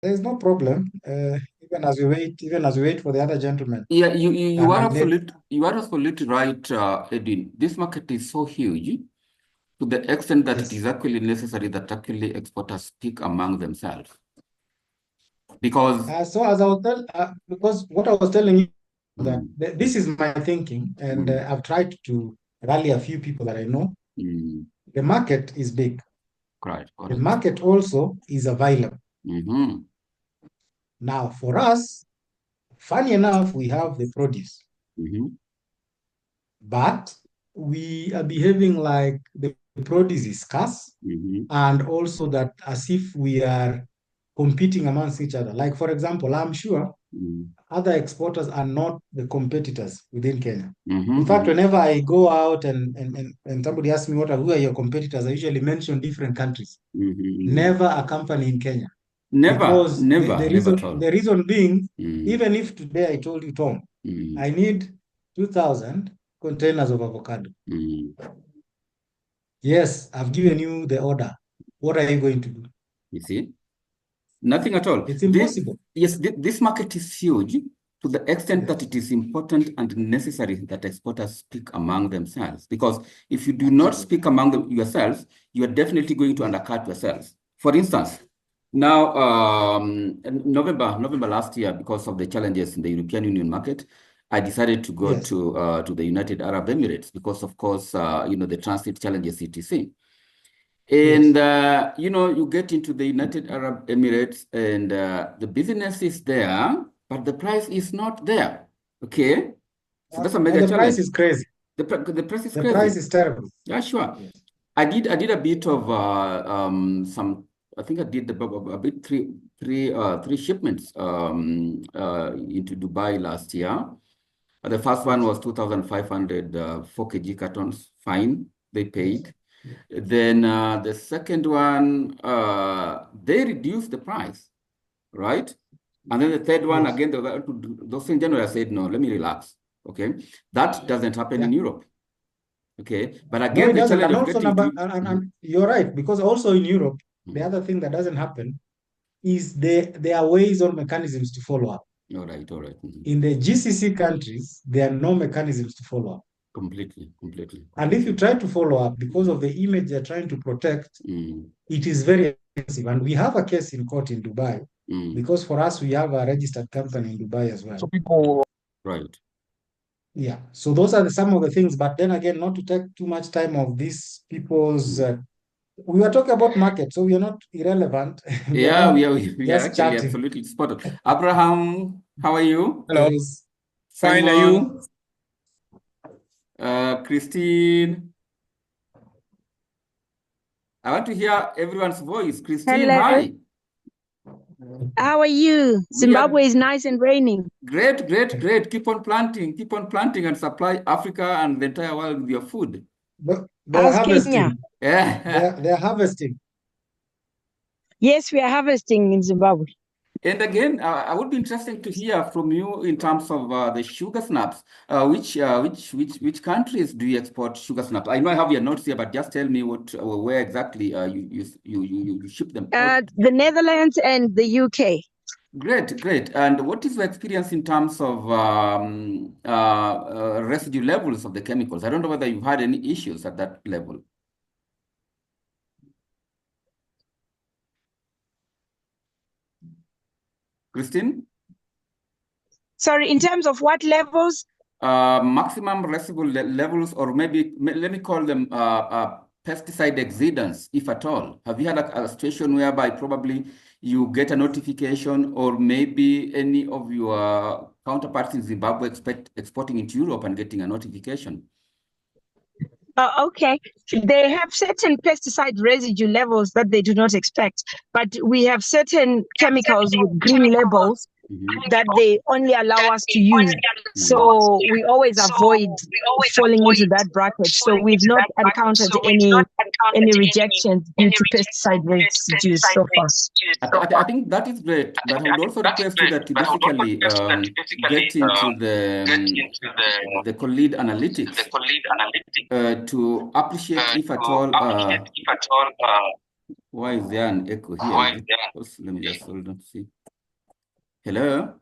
There's no problem. Even as we wait for the other gentleman. Yeah, you are And let absolutely right, Edwin. This market is so huge to the extent that it yes. is actually necessary that actually exporters speak among themselves. Because So as I was because what I was telling you that mm, this is my thinking, and mm, I've tried to rally a few people that I know. mm, The market is big. correct, The correct. market also is available. Mm-hmm, Now, for us, funny enough, we have the produce, mm-hmm, but we are behaving like the produce is scarce, mm-hmm, and also that as if we are competing amongst each other. Like, for example, I'm sure other exporters are not the competitors within Kenya. In fact, mm-hmm, whenever I go out and somebody asks me who are your competitors, I usually mention different countries, mm-hmm. never a company in Kenya. Never, Because never, never at all. the reason being, Mm, even if today I told you, Tom, mm, I need 2,000 containers of avocado. mm. Yes, I've given you the order. What are you going to do? You see? Nothing at all. It's impossible. This market is huge to the extent that Yes, it is important and necessary that exporters speak among themselves. Because if you do not absolutely. speak among yourselves, you are definitely going to Yes, undercut yourselves. For instance, now November last year, because of the challenges in the European Union market, I decided to go yes, to the United Arab Emirates because, of course, the transit challenges, etc. yes. And, you get into the United Arab Emirates and the business is there, but the price is not there. Okay. So that's a No, major the price challenge. is crazy. The price is The price crazy. is terrible. Yeah, sure. Yes, I did a bit of some. I think I did a bit three shipments into Dubai last year. The first one yes, was 2,500 4 kg cartons. Fine, they yes, paid. yes, Then the second one, they reduced the price, right? And then the third one, yes. again, those in January, I said, no, let me relax. Okay. That doesn't happen in Yeah. Europe. Okay. But No, again, it the doesn't. challenge And of also, getting to. and you're right, because also in Europe, the Mhm. other thing that doesn't happen is there are ways or mechanisms to follow up. All right, all right. In the GCC countries, there are no mechanisms to follow up. Completely, completely, And if you completely. try to follow up because Mm, of the image they're trying to protect, mm, it is very expensive. And we have a case in court in Dubai mm. because for us, we have a registered company in Dubai as well. So people, Right. Yeah. So those are some of the things. But then again, not to take too much time of these people's. Mm. We were talking about market, so we are not irrelevant. We are Yeah, not we are just actually chatting. absolutely spot on. Abraham, how are you? hello, Yes. fine, are Simon, you? Christine. I want to hear everyone's voice. Christine, Hello, hi. how are you? We are Zimbabwe is nice and raining. great, great, great. Keep on planting and supply Africa and the entire world with your food. They're How's Kenya? harvesting. Yeah. They're harvesting. Yes, we are harvesting in Zimbabwe. And again, I would be interested to hear from you in terms of the sugar snaps. Which countries do you export sugar snaps? I know I have your notes here, but just tell me where exactly you ship them out. The Netherlands and the UK. Great, great. And what is your experience in terms of residue levels of the chemicals? I don't know whether you've had any issues at that level. Christine? Sorry, in terms of what levels? Maximum residue levels, or maybe let me call them pesticide exceedance, if at all. Have you had a situation whereby probably you get a notification, or maybe any of your counterparts in Zimbabwe exporting into Europe and getting a notification? Okay, they have certain pesticide residue levels that they do not expect, but we have certain chemicals with green labels Mhm. that they only allow us to use. So we always avoid falling into that bracket. So we've not encountered any rejections due to pesticide residues so far. I think that is great, but I would also request you that you basically get into the co-lead analytics to appreciate, if at all, Why is there an echo here? Let me just hold on, see. Hello?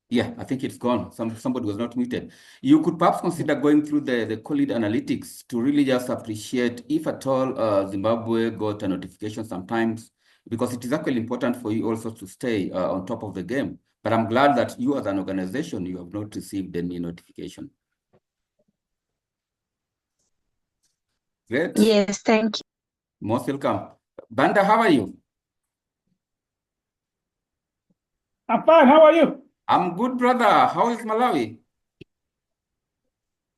Yeah, I think it's gone. Somebody was not muted. You could perhaps consider going through the Collid analytics to really just appreciate if at all Zimbabwe got a notification sometimes, because it is actually important for you also to stay on top of the game. But I'm glad that you as an organization, you have not received any notification. Great. Yes, thank you. Most welcome. Banda, how are you? I'm fine. How are you? I'm good, brother. How is Malawi?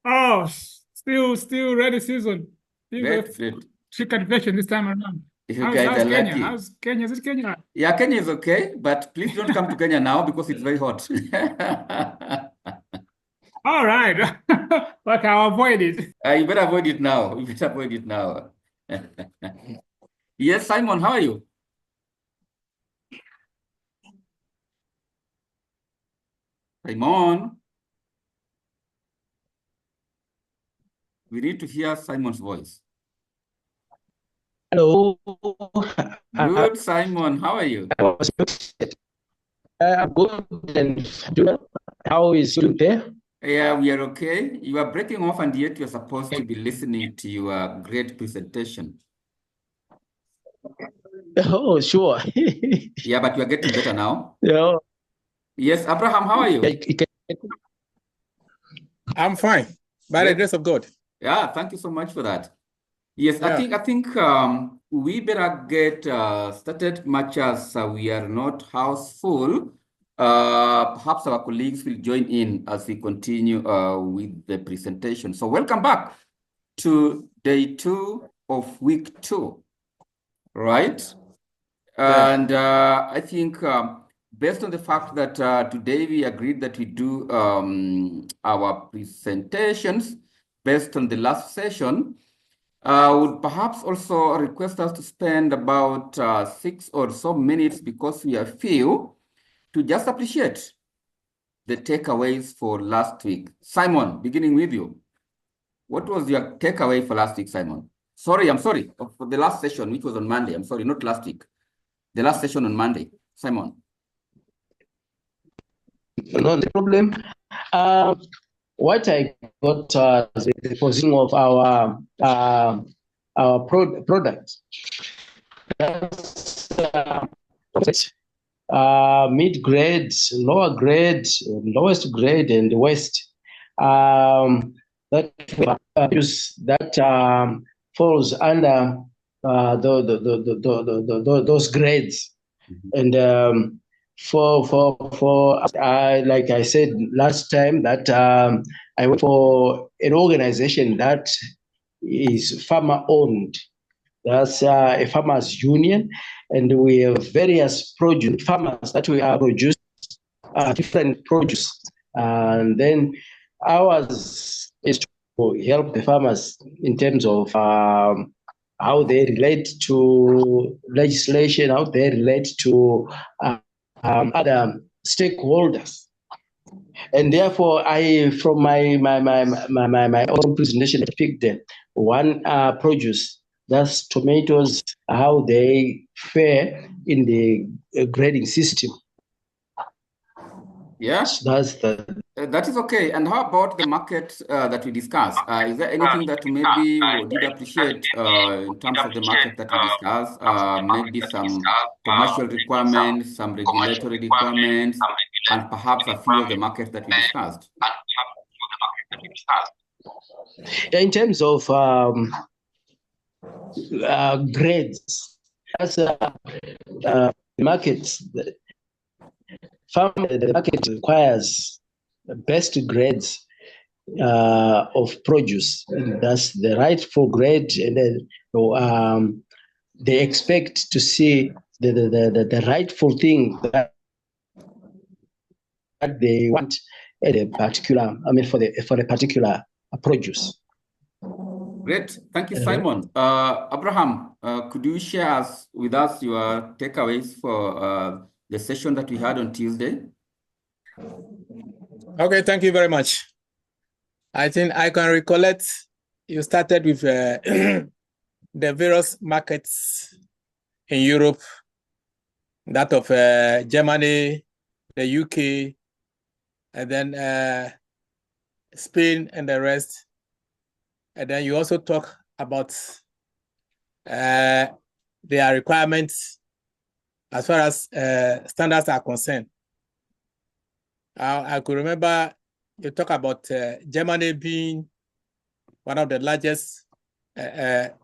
Oh, still ready season. Great. Chicken version this time around. You guys are Kenya? lucky. How's Kenya? Is it Kenya? Yeah, Kenya is okay, but please don't come to Kenya now because it's very hot. All right. But I'll avoid it. You better avoid it now. You better avoid it now. Yes, Simon, how are you? Simon. We need to hear Simon's voice. Hello. Good, Simon. How are you? I'm good. And how is you there? Yeah, we are okay. You are breaking off, and yet you're supposed to be listening to your great presentation. Oh, sure. Yeah, but you are getting better now. Yeah. Yes, Abraham, how are you? I'm fine, by the grace of God. Yeah, thank you so much for that. Yes, Yeah. I think we better get started, much as we are not house full. Perhaps our colleagues will join in as we continue with the presentation. So welcome back to day 2 of week 2, right? Yeah. And I think based on the fact that today we agreed that we do our presentations based on the last session, would perhaps also request us to spend about 6 or so minutes, because we are few, to just appreciate the takeaways for last week. Simon, beginning with you. What was your takeaway for last week, Simon? I'm sorry, for the last session, which was on Monday. I'm sorry, not last week. The last session on Monday. Simon. No, the problem. What I got the position of our product. That's mid-grade, lower grade, lowest grade, and the west. That falls under those grades. And like I said last time, that I work for an organization that is farmer owned. That's a farmers union, and we have various produce farmers that we have produced different produce, and then ours is to help the farmers in terms of how they relate to legislation, how they relate to other stakeholders. And therefore, from my own presentation, I picked one produce, that's tomatoes, how they fare in the grading system. Yes, that is okay. And how about the market that we discussed? Is there anything that maybe you did appreciate in terms of the market that we discussed? Maybe some commercial requirements, some regulatory requirements, and perhaps a few of the markets that we discussed. In terms of grades, as markets, the market requires the best grades of produce. And that's the rightful grade, and then they expect to see the rightful thing that they want at a particular, for a particular produce. Great, thank you, Simon. Abraham, could you share with us your takeaways for the session that we had on Tuesday? Okay, thank you very much. I think I can recollect you started with the various markets in Europe, that of Germany, the UK, and then Spain and the rest. And then you also talk about their requirements as far as standards are concerned. I could remember you talk about Germany being one of the largest buyer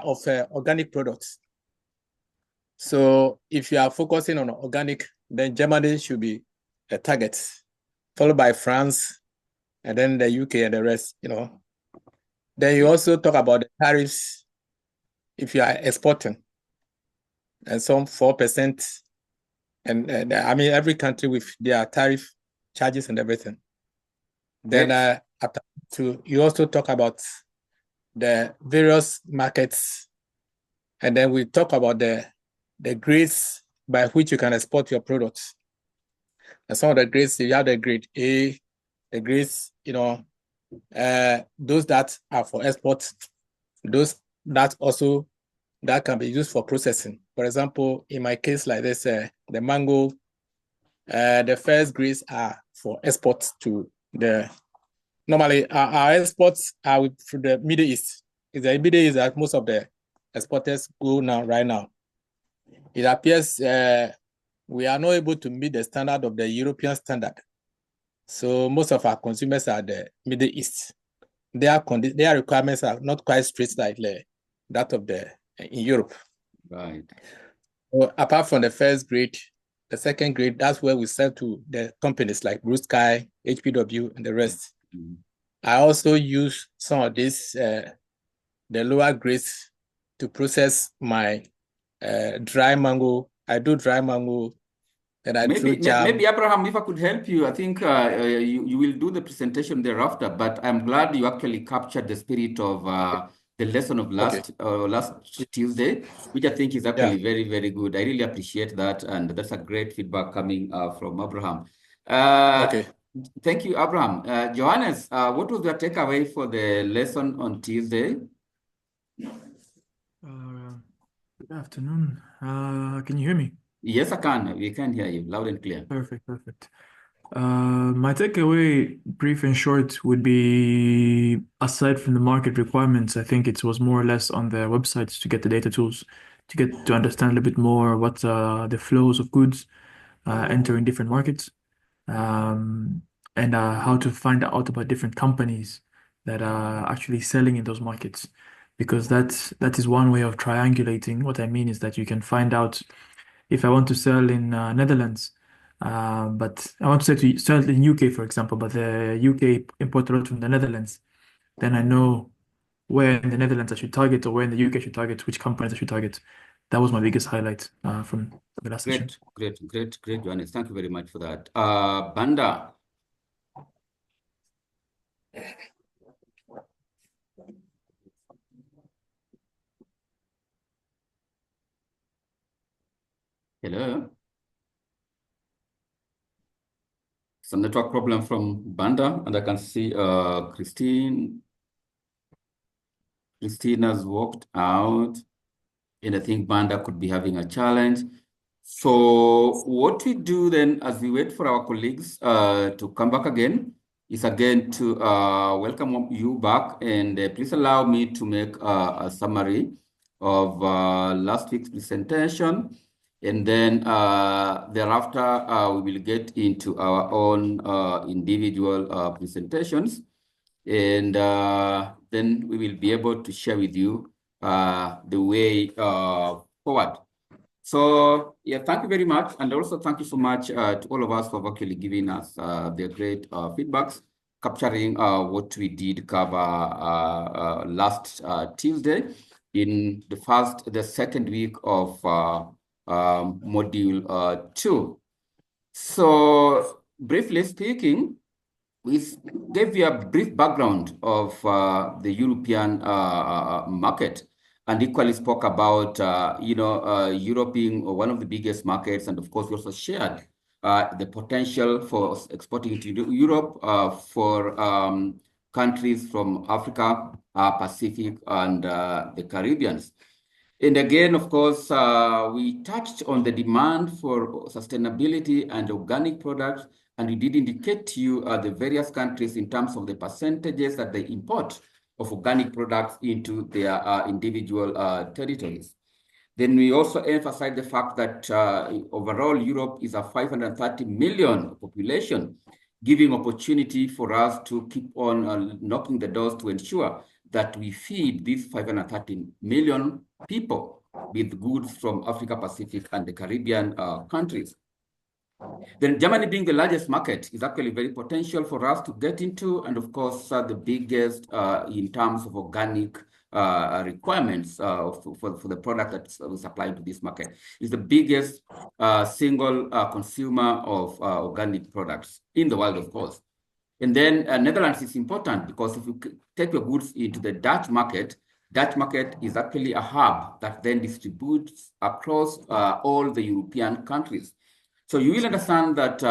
of organic products. So if you are focusing on organic, then Germany should be a target, followed by France, and then the UK and the rest, Then you also talk about the tariffs if you are exporting, and some 4%. And I mean, every country with their tariff charges and everything. Then after you also talk about the various markets, and then we talk about the grades by which you can export your products. And some of the grades, you have the grade A, the grades, those that are for export, those that also that can be used for processing. For example, in my case like this, the mango, the first grades are for export to the. Normally, our exports are through the Middle East. The Middle East that most of the exporters go now, right now. It appears we are not able to meet the standard of the European standard. So most of our consumers are the Middle East. Their requirements are not quite strict like that of in Europe. Right. So apart from the first grade, the second grade, that's where we sell to the companies like Blue Sky, HPW, and the rest. Mm-hmm. I also use some of this, the lower grades, to process my dry mango. I do dry mango, and I do jam. Maybe Abraham, if I could help you, I think you will do the presentation thereafter. But I'm glad you actually captured the spirit of the lesson of last Tuesday, which I think is actually very, very good. I really appreciate that, and that's a great feedback coming from Abraham. Thank you, Abraham. Johannes, what was your takeaway for the lesson on Tuesday? Good afternoon. Can you hear me? Yes, I can. We can hear you loud and clear. Perfect. My takeaway, brief and short, would be, aside from the market requirements, I think it was more or less on the websites to get the data tools, to understand a little bit more what the flows of goods entering different markets. And how to find out about different companies that are actually selling in those markets, because that is one way of triangulating. What I mean is that you can find out if I want to sell in Netherlands, but I want to sell in UK, for example, but the UK import a lot from the Netherlands, then I know where in the Netherlands I should target, or where in the UK I should target, which companies I should target. That was my biggest highlight from the last session. Great, Johannes. Thank you very much for that. Banda. Hello. Some network problem from Banda, and I can see Christine. Christine has walked out, and I think Banda could be having a challenge. So what we do then, as we wait for our colleagues to come back again, is again to welcome you back, and please allow me to make a summary of last week's presentation, and then thereafter we will get into our own individual presentations, and then we will be able to share with you the way forward. So yeah, thank you very much. And also thank you so much to all of us for actually giving us the great feedbacks, capturing what we did cover last Tuesday in the second week of module 2. So briefly speaking, we gave you a brief background of the European market, and equally spoke about, Europe being one of the biggest markets. And of course, we also shared the potential for exporting to Europe for countries from Africa, Pacific, and the Caribbean. And again, of course, we touched on the demand for sustainability and organic products, and we did indicate to you the various countries in terms of the percentages that they import of organic products into their individual territories. Then we also emphasize the fact that overall Europe is a 530 million population, giving opportunity for us to keep on knocking the doors to ensure that we feed these 530 million people with goods from Africa, Pacific, and the Caribbean countries. Then Germany being the largest market is actually very potential for us to get into, and of course the biggest in terms of organic requirements for the product that we supply to this market. Is the biggest single consumer of organic products in the world, of course. And then Netherlands is important because if you take your goods into the Dutch market is actually a hub that then distributes across all the European countries. So you will understand that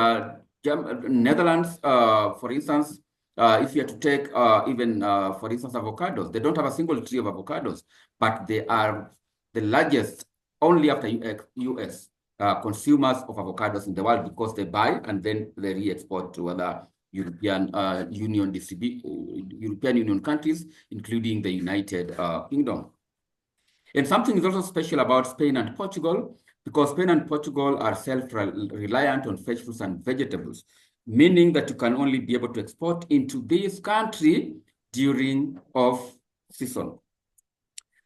Netherlands, for instance, if you have to take even, for instance, avocados, they don't have a single tree of avocados, but they are the largest, only after US, consumers of avocados in the world because they buy and then they re-export to other European Union countries, including the United Kingdom. And something is also special about Spain and Portugal, because Spain and Portugal are self-reliant on fresh fruits and vegetables, meaning that you can only be able to export into this country during off-season.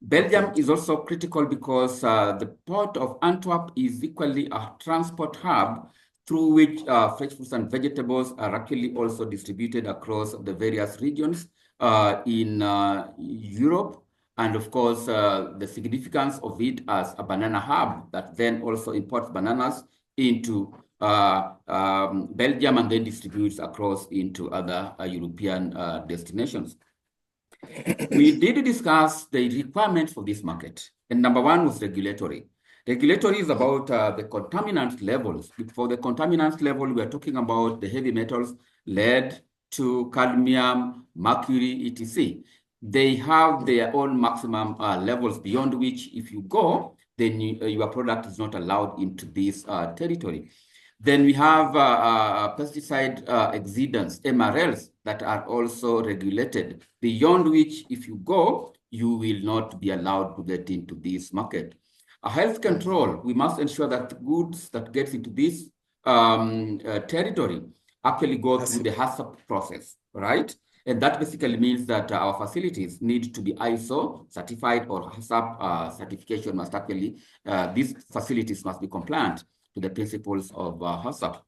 Belgium is also critical because the port of Antwerp is equally a transport hub through which fresh fruits and vegetables are actually also distributed across the various regions in Europe. And of course, the significance of it as a banana hub that then also imports bananas into Belgium and then distributes across into other European destinations. We did discuss the requirements for this market. And number one was regulatory. Regulatory is about the contaminant levels. For the contaminant level, we are talking about the heavy metals, lead to cadmium, mercury, etc. They have their own maximum levels beyond which if you go, then your product is not allowed into this territory. Then we have pesticide exceedance, MRLs, that are also regulated, beyond which if you go, you will not be allowed to get into this market. A health control, we must ensure that goods that gets into this territory actually go through the HACCP process, right? And that basically means that our facilities need to be ISO certified or HACCP certification must actually, these facilities must be compliant to the principles of HACCP.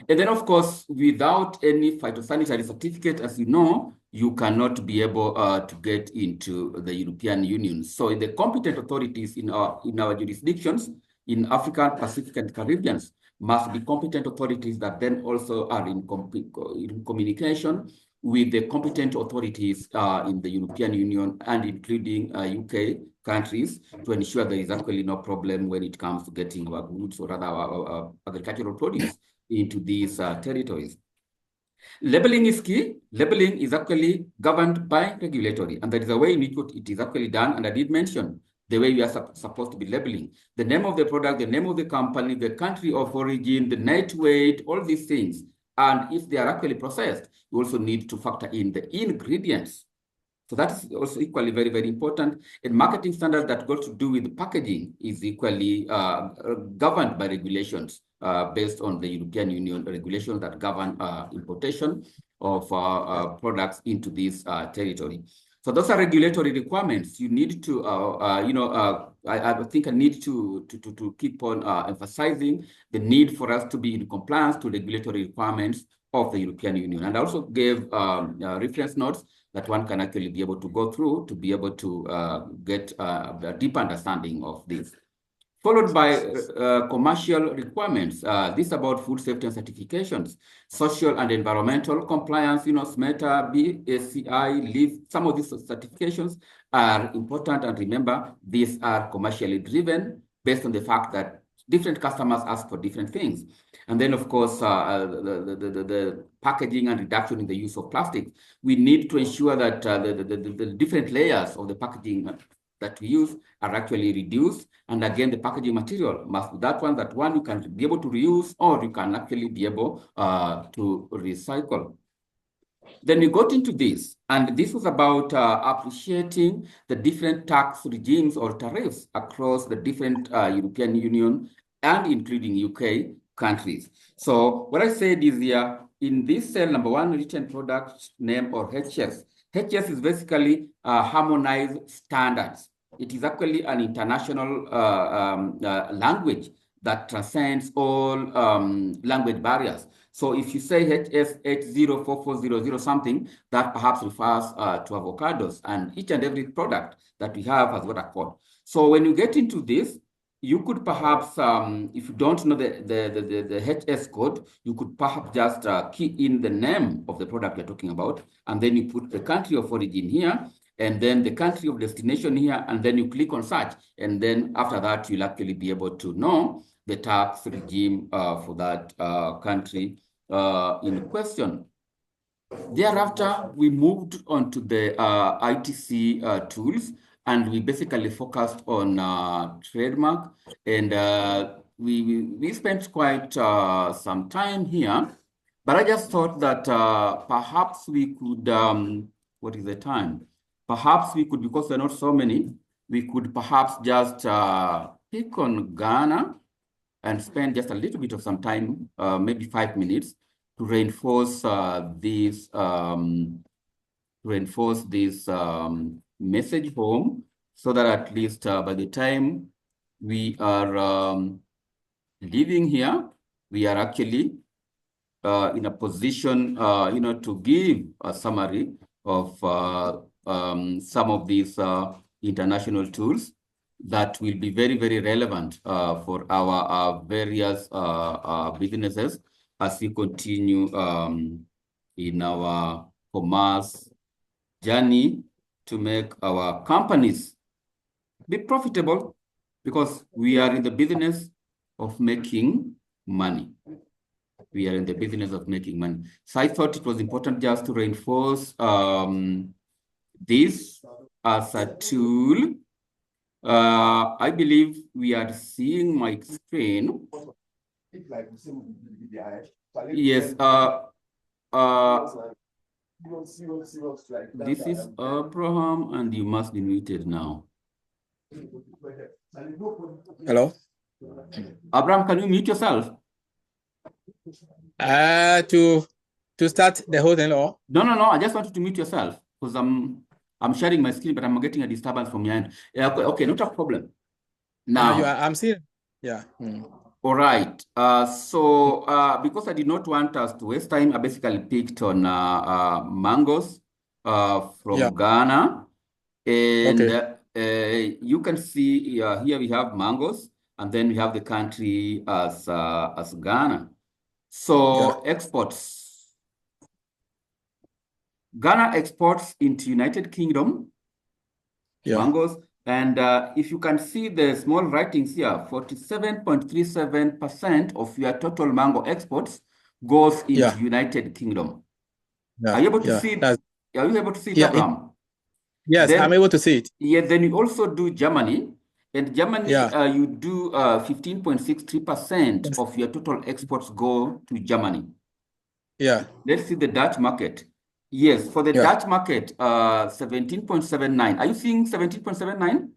And then, of course, without any phytosanitary certificate, as you know, you cannot be able to get into the European Union. So the competent authorities in our jurisdictions in Africa, Pacific, and Caribbean must be competent authorities that then also are in communication with the competent authorities in the European Union and including UK countries to ensure there is actually no problem when it comes to getting our goods or rather our agricultural produce into these territories. Labeling is key. Labeling is actually governed by regulatory, and there is a way in which it is actually done, and I did mention the way we are supposed to be labeling. The name of the product, the name of the company, the country of origin, the net weight, all these things. And if they are actually processed, you also need to factor in the ingredients. So that is also equally very, very important. And marketing standards that got to do with packaging is equally governed by regulations based on the European Union regulations that govern importation of products into this territory. So those are regulatory requirements. You need to, I think I need to keep on emphasizing the need for us to be in compliance to regulatory requirements of the European Union. And I also gave reference notes that one can actually be able to go through to be able to get a deep understanding of this. Followed by commercial requirements. This is about food safety and certifications, social and environmental compliance, SMETA, BSCI, LEAF. Some of these certifications are important, and remember, these are commercially driven based on the fact that different customers ask for different things. And then, of course, the packaging and reduction in the use of plastic. We need to ensure that the different layers of the packaging that we use are actually reduced. And again, the packaging material must be that one you can be able to reuse, or you can actually be able to recycle. Then we got into this, and this was about appreciating the different tax regimes or tariffs across the different European Union and including UK countries. So what I said is here, in this cell number 1, written product name or HS. HS is basically harmonized standards. It is actually an international language that transcends all language barriers. So if you say HS804400 something, that perhaps refers to avocados, and each and every product that we have has got a code. So when you get into this, you could perhaps, if you don't know the HS code, you could perhaps just key in the name of the product you're talking about, and then you put the country of origin here, and then the country of destination here, and then you click on search, and then after that, you'll actually be able to know the tax regime for that country in question. Thereafter, we moved on to the ITC tools, and we basically focused on trademark, and we spent quite some time here, but I just thought that perhaps we could, what is the time? Perhaps we could, because there are not so many, we could perhaps just pick on Ghana and spend just a little bit of some time, maybe 5 minutes, to reinforce this message home, so that at least by the time we are leaving here, we are actually in a position, to give a summary of some of these international tools that will be very, very relevant for our various businesses as we continue in our commerce journey to make our companies be profitable, because we are in the business of making money. We are in the business of making money. So I thought it was important just to reinforce this as a tool. I believe we are seeing my screen. Yes. This is Abraham, and you must be muted now. Hello? Abraham, can you mute yourself? To start the whole thing, or? No. I just wanted to mute yourself because I'm sharing my screen, but I'm getting a disturbance from your end. Okay, not a problem. Now, I'm seeing. Yeah. All right. So because I did not want us to waste time, I basically picked on mangoes from Ghana, and you can see here we have mangoes, and then we have the country as Ghana. So exports. Ghana exports into United Kingdom mangoes, and if you can see the small writings here, 47.37% of your total mango exports goes into United Kingdom. Are you able to see it? Are you able to see it, Abraham? Yes, then, I'm able to see it. Yeah, then you also do Germany. And Germany, you do 15.63% of your total exports go to Germany. Yeah. Let's see the Dutch market. Yes, for the Dutch market, 17.79. Are you seeing 17.79?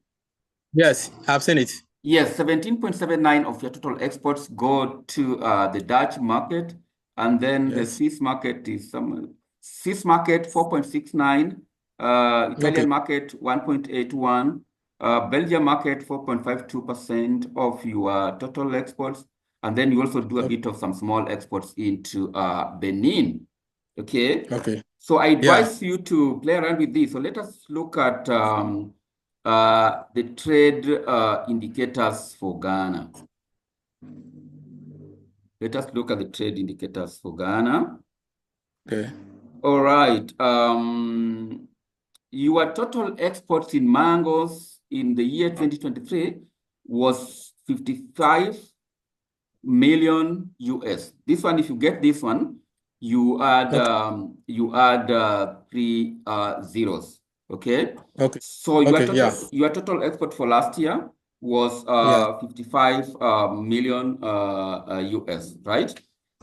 Yes, I've seen it. Yes, 17.79 of your total exports go to the Dutch market. And then the Swiss market is Swiss market 4.69, Italian market 1.81, Belgium market 4.52% of your total exports. And then you also do a bit of some small exports into Benin. Okay. So I advise you to play around with this. So let us look at the trade indicators for Ghana. Let us look at the trade indicators for Ghana. Okay. All right. Your total exports in mangoes in the year 2023 was 55 million US. This one, if you get this one, you add 3 zeros. Okay. Okay. So Okay. Yeah. your total export for last year was Yeah. 55 million US, right?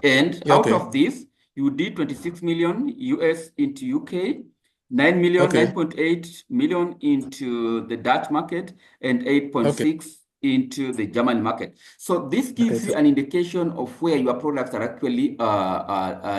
And Yeah. out Okay. of this, you did 26 million US into UK, 9 million, Okay. 9.8 million into the Dutch market, and 8.6 into the German market. So this gives Okay. you an indication of where your products are actually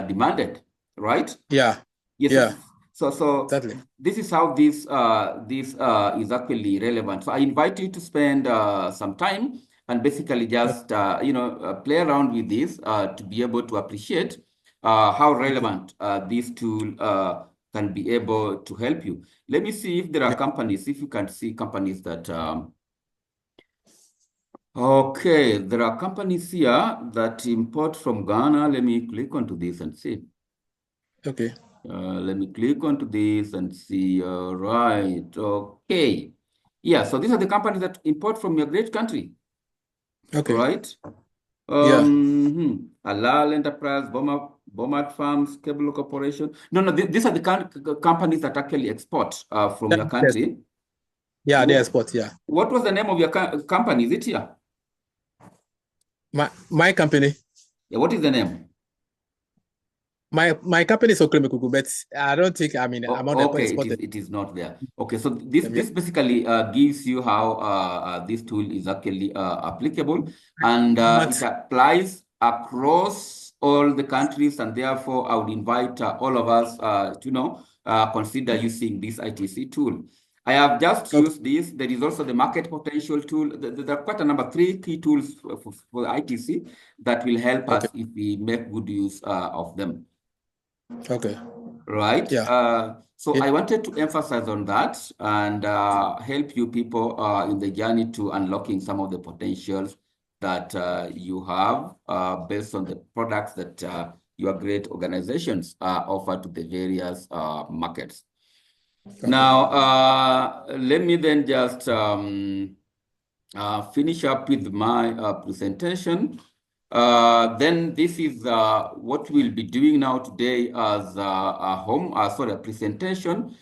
demanded, right? Yeah. Yes. Yeah. So Exactly. this is how this is actually relevant. So I invite you to spend some time and basically just play around with this to be able to appreciate how relevant this tool can be able to help you. Let me see if there are companies, if you can see companies that okay, there are companies here that import from Ghana. Let me click onto this and see. Okay. Let me click onto this and see. Right. Okay. Yeah. So these are the companies that import from your great country. Okay. Right. Yeah. Alal Enterprise, Bomart Farms, Cable Corporation. No. These are the companies that actually export from your country. Yeah, they export. Yeah. What was the name of your company? Is it here? My company. Yeah. What is the name? My company is Okremekuku, but I don't think I'm on the okay, it is not there. Okay, so this basically gives you how this tool is actually applicable, and it applies across all the countries, and therefore I would invite all of us to consider using this ITC tool. I have just used this. There is also the market potential tool. There are quite a number, 3 key tools for ITC that will help us if we make good use of them. Okay. Right. Yeah. So I wanted to emphasize on that and help you people in the journey to unlocking some of the potentials that you have based on the products that your great organizations offer to the various markets. Okay. Now, let me then just finish up with my presentation. Then this is what we'll be doing now today as a presentation,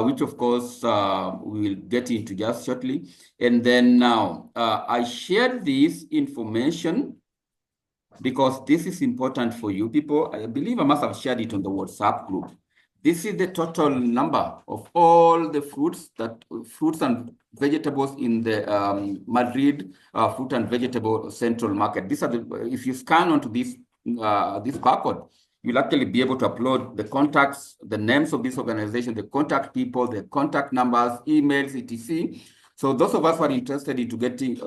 which of course we will get into just shortly. And then now I shared this information because this is important for you people. I believe I must have shared it on the WhatsApp group. This is the total number of all the fruits and vegetables in the Madrid fruit and vegetable central market. These are if you scan onto this barcode, you'll actually be able to upload the contacts, the names of this organization, the contact people, the contact numbers, emails, etc. So those of us who are interested into getting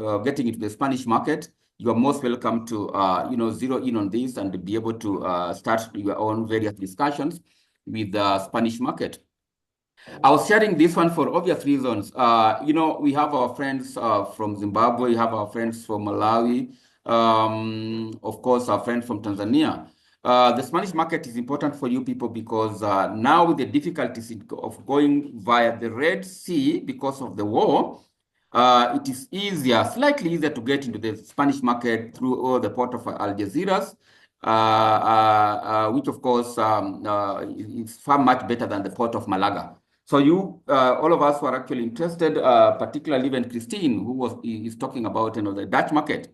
into the Spanish market, you are most welcome to zero in on this and be able to start your own various discussions with the Spanish market. I was sharing this one for obvious reasons. We have our friends from Zimbabwe, we have our friends from Malawi, of course, our friends from Tanzania. The Spanish market is important for you people because now with the difficulties of going via the Red Sea because of the war, it is slightly easier to get into the Spanish market through the port of Algeciras, which of course is far much better than the port of Malaga. So all of us who are actually interested, particularly even Christine, who is talking about the Dutch market.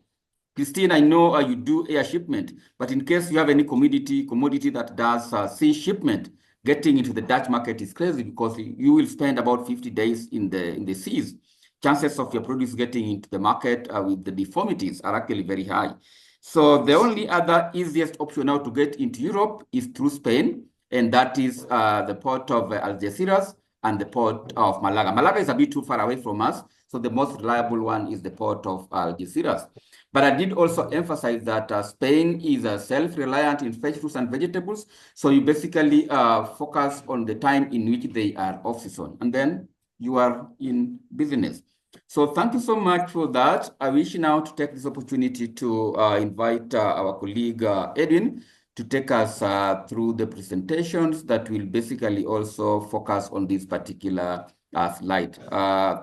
Christine, I know you do air shipment, but in case you have any commodity that does sea shipment, getting into the Dutch market is crazy because you will spend about 50 days in the seas. Chances of your produce getting into the market with the deformities are actually very high. So the only other easiest option now to get into Europe is through Spain, and that is the port of Algeciras and the port of Malaga. Malaga is a bit too far away from us, so the most reliable one is the port of Algeciras. But I did also emphasize that Spain is self-reliant in fresh fruits and vegetables, so you basically focus on the time in which they are off-season, and then you are in business. So thank you so much for that. I wish now to take this opportunity to invite our colleague Edwin to take us through the presentations that will basically also focus on this particular slide.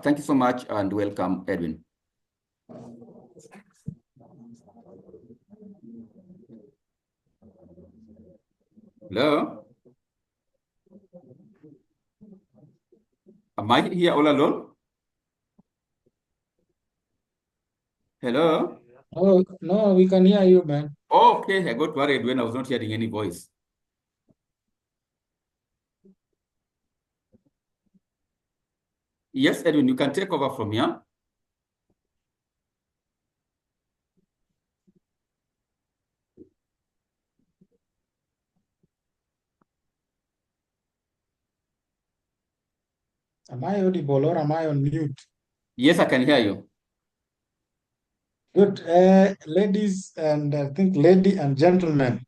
Thank you so much and welcome, Edwin. Hello? Am I here all alone? Hello? Oh, no, we can hear you, man. Okay, I got worried when I was not hearing any voice. Yes, Edwin, you can take over from here. Am I audible or am I on mute? Yes, I can hear you. Good. Ladies and I think lady and gentlemen.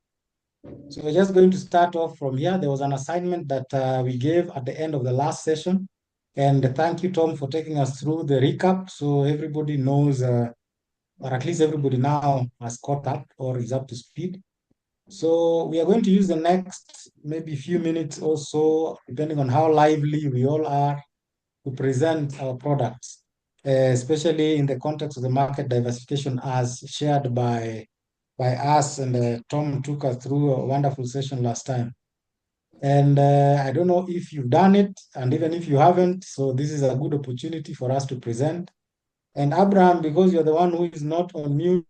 So we're just going to start off from here. There was an assignment that we gave at the end of the last session. And thank you, Tom, for taking us through the recap. So everybody knows, or at least everybody now has caught up or is up to speed. So we are going to use the next maybe few minutes or so, depending on how lively we all are, to present our products, especially in the context of the market diversification as shared by us, and Tom took us through a wonderful session last time. And I don't know if you've done it, and even if you haven't, so this is a good opportunity for us to present. And Abraham, because you're the one who is not on mute,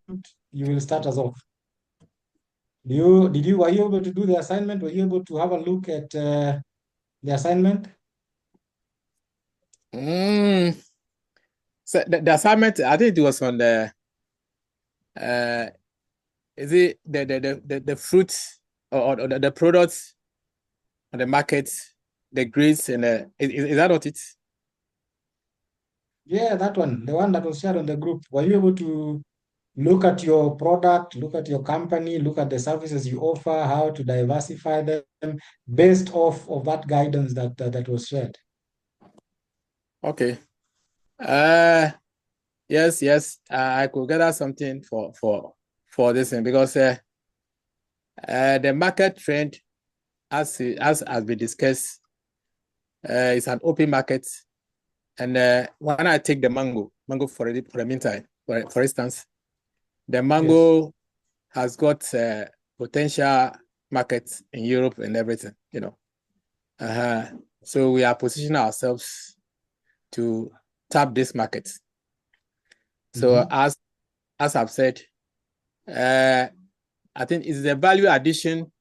you will start us off. Were you able to do the assignment? Were you able to have a look at the assignment? So the assignment, I think it was on the is it the fruits or the products on the market, the grades, and is that what it's? Yeah, that one, the one that was shared on the group. Were you able to look at your product, look at your company, look at the services you offer, how to diversify them based off of that guidance that was shared? Okay. Yes. I could gather something for this thing because the market trend, as has been discussed, is an open market. And when I take the mango for the meantime, for instance, the mango has got potential markets in Europe and everything, you know. So we are positioning ourselves to tap this market. So as I've said, I think it's the value addition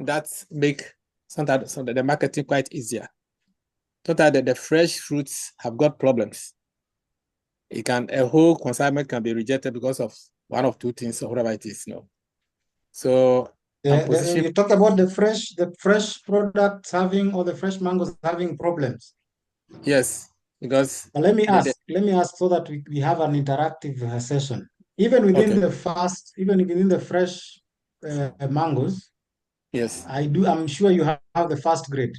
that make sometimes the marketing quite easier. That the fresh fruits have got problems. A whole consignment can be rejected because of one of two things or whatever it is, you know. So you talk about the fresh products having, or the fresh mangoes having problems. Yes, because but let me ask so that we have an interactive session. Even within the fresh mangoes, yes, I'm sure you have the first grade.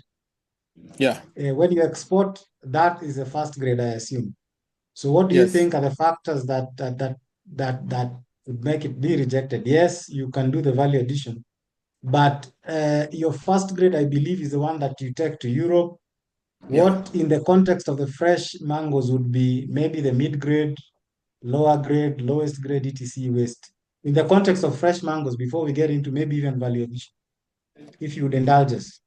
Yeah. When you export, that is the first grade, I assume. So what do you think are the factors that would make it be rejected? Yes, you can do the value addition, but your first grade, I believe, is the one that you take to Europe. What, in the context of the fresh mangoes, would be maybe the mid grade, lower grade, lowest grade, etc. waste? In the context of fresh mangoes, before we get into maybe even value addition, if you would indulge us.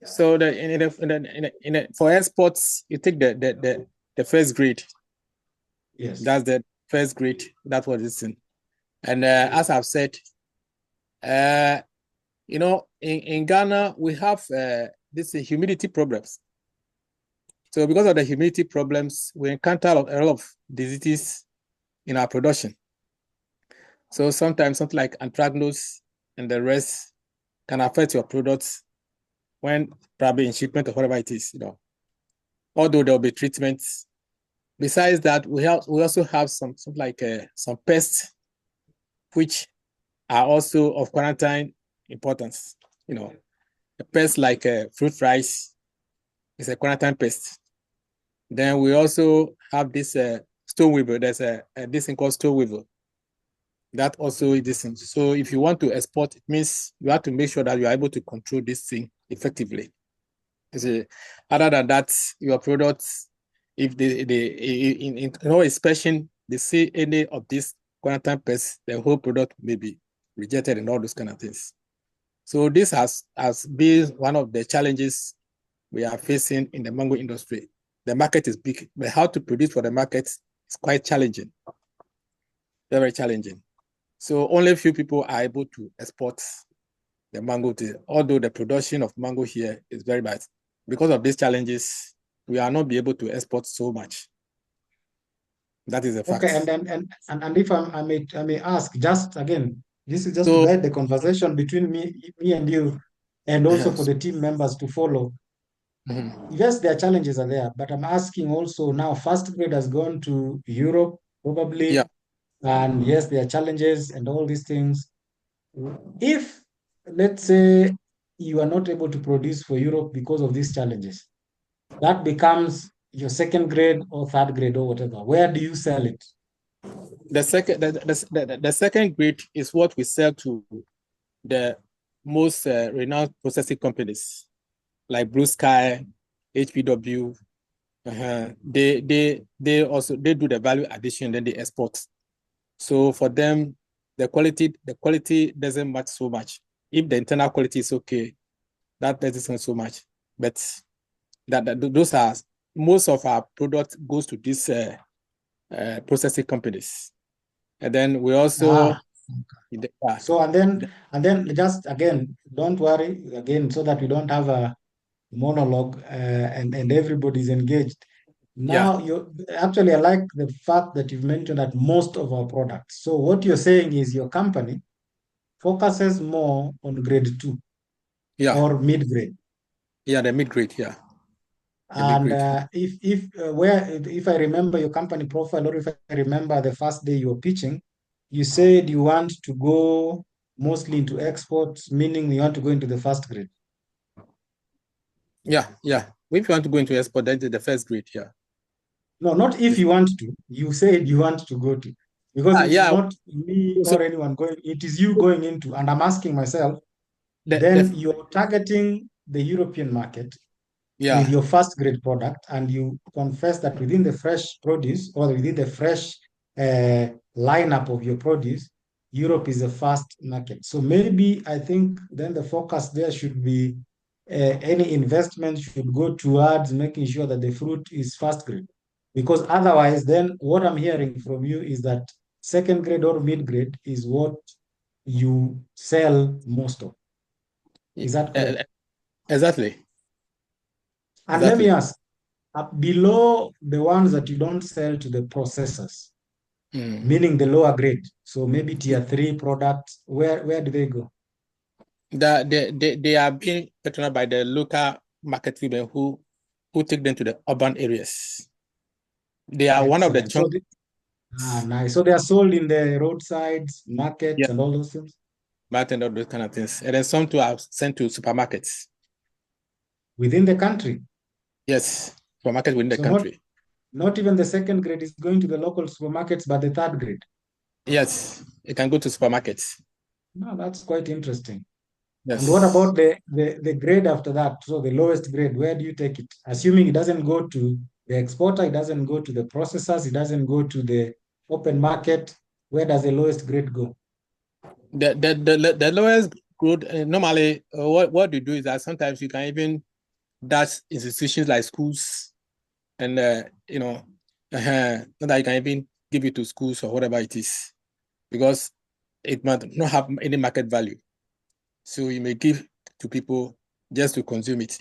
So for exports, you take the first grade. Yes, that's the first grade. That's what it's in. And as I've said, you know, in Ghana we have this humidity problems. So because of the humidity problems, we encounter a lot of diseases in our production. So sometimes something like anthracnose and the rest can affect your products when probably in shipment or whatever it is, you know. Although there'll be treatments. Besides that, we also have some pests which are also of quarantine importance. You know, a pest like fruit flies is a quarantine pest. Then we also have this stone weevil. There's this thing called stone weevil. That also is this thing. So if you want to export, it means you have to make sure that you are able to control this thing effectively. See, other than that, your products, if in no inspection, they see any of these quarantine pests, the whole product may be rejected and all those kind of things. So this has been one of the challenges we are facing in the mango industry. The market is big, but how to produce for the market is quite challenging, very challenging. So only a few people are able to export the mango although the production of mango here is very bad. Because of these challenges, we are not be able to export so much. That is a fact. Okay, and if I may ask, just again, this is just to guide the conversation between me and you, and also for the team members to follow. Yes, their challenges are there, but I'm asking also now, first grade has gone to Europe, probably. Yeah. And yes, there are challenges and all these things. If, let's say, you are not able to produce for Europe because of these challenges, that becomes your second grade or third grade or whatever. Where do you sell it? The second grade is what we sell to the most renowned processing companies like Blue Sky, HPW. They also do the value addition, then they export. So for them, the quality doesn't match so much. If the internal quality is okay, that doesn't so much. But those are most of our product goes to these processing companies, and then we also. So and then just again, don't worry again, so that we don't have a monologue and everybody's engaged. Now, actually, I like the fact that you've mentioned that most of our products. So what you're saying is your company focuses more on grade 2, or mid grade. Yeah, the mid grade. Yeah. And if I remember your company profile, or if I remember the first day you were pitching, you said you want to go mostly into exports, meaning you want to go into the first grade. Yeah. If you want to go into export, that's the first grade. Yeah. No, not if you want to. You said you want to go to. Because it's not me or anyone going, it is you going into. And I'm asking myself, then you're targeting the European market with your first grade product, and you confess that within the fresh produce, or within the fresh lineup of your produce, Europe is the first market. So maybe I think then the focus there should be any investment should go towards making sure that the fruit is first grade. Because otherwise, then what I'm hearing from you is that second grade or mid grade is what you sell most of. Is that correct? Exactly. And let me ask, below the ones that you don't sell to the processors, meaning the lower grade, so maybe tier 3 products, where do they go? They are being patronized by the local market women who take them to the urban areas. They are one of the nice. So they are sold in the roadsides, markets, and all those things? And all those kind of things. And then some too are sent to supermarkets. Within the country? Yes, supermarkets within the country. Not even the second grade is going to the local supermarkets, but the third grade? Yes, it can go to supermarkets. No, that's quite interesting. Yes. And what about the grade after that? So the lowest grade, where do you take it? Assuming it doesn't go to the exporter, it doesn't go to the processors, it doesn't go to the open market, where does the lowest grade go? The lowest grade, normally, what you do is that sometimes you can even dash institutions like schools, and that you can even give it to schools or whatever it is, because it might not have any market value. So you may give to people just to consume it,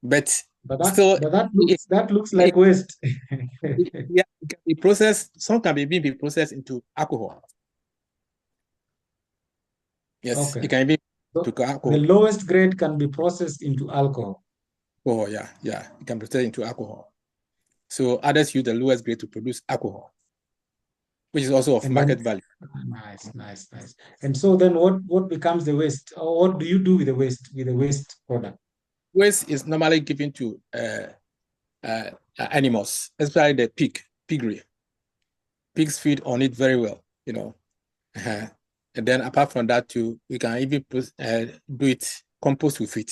But that looks like waste. Yeah, it can be processed. Some can be processed into alcohol. Yes, Okay. it can be to alcohol. The lowest grade can be processed into alcohol. Oh yeah, it can be processed into alcohol. So others use the lowest grade to produce alcohol, which is also of market value. Nice. And so then what becomes the waste? Or what do you do with the waste product? Waste is normally given to animals, especially the piggery. Pigs feed on it very well, And then apart from that too, we can even do it, compost with it.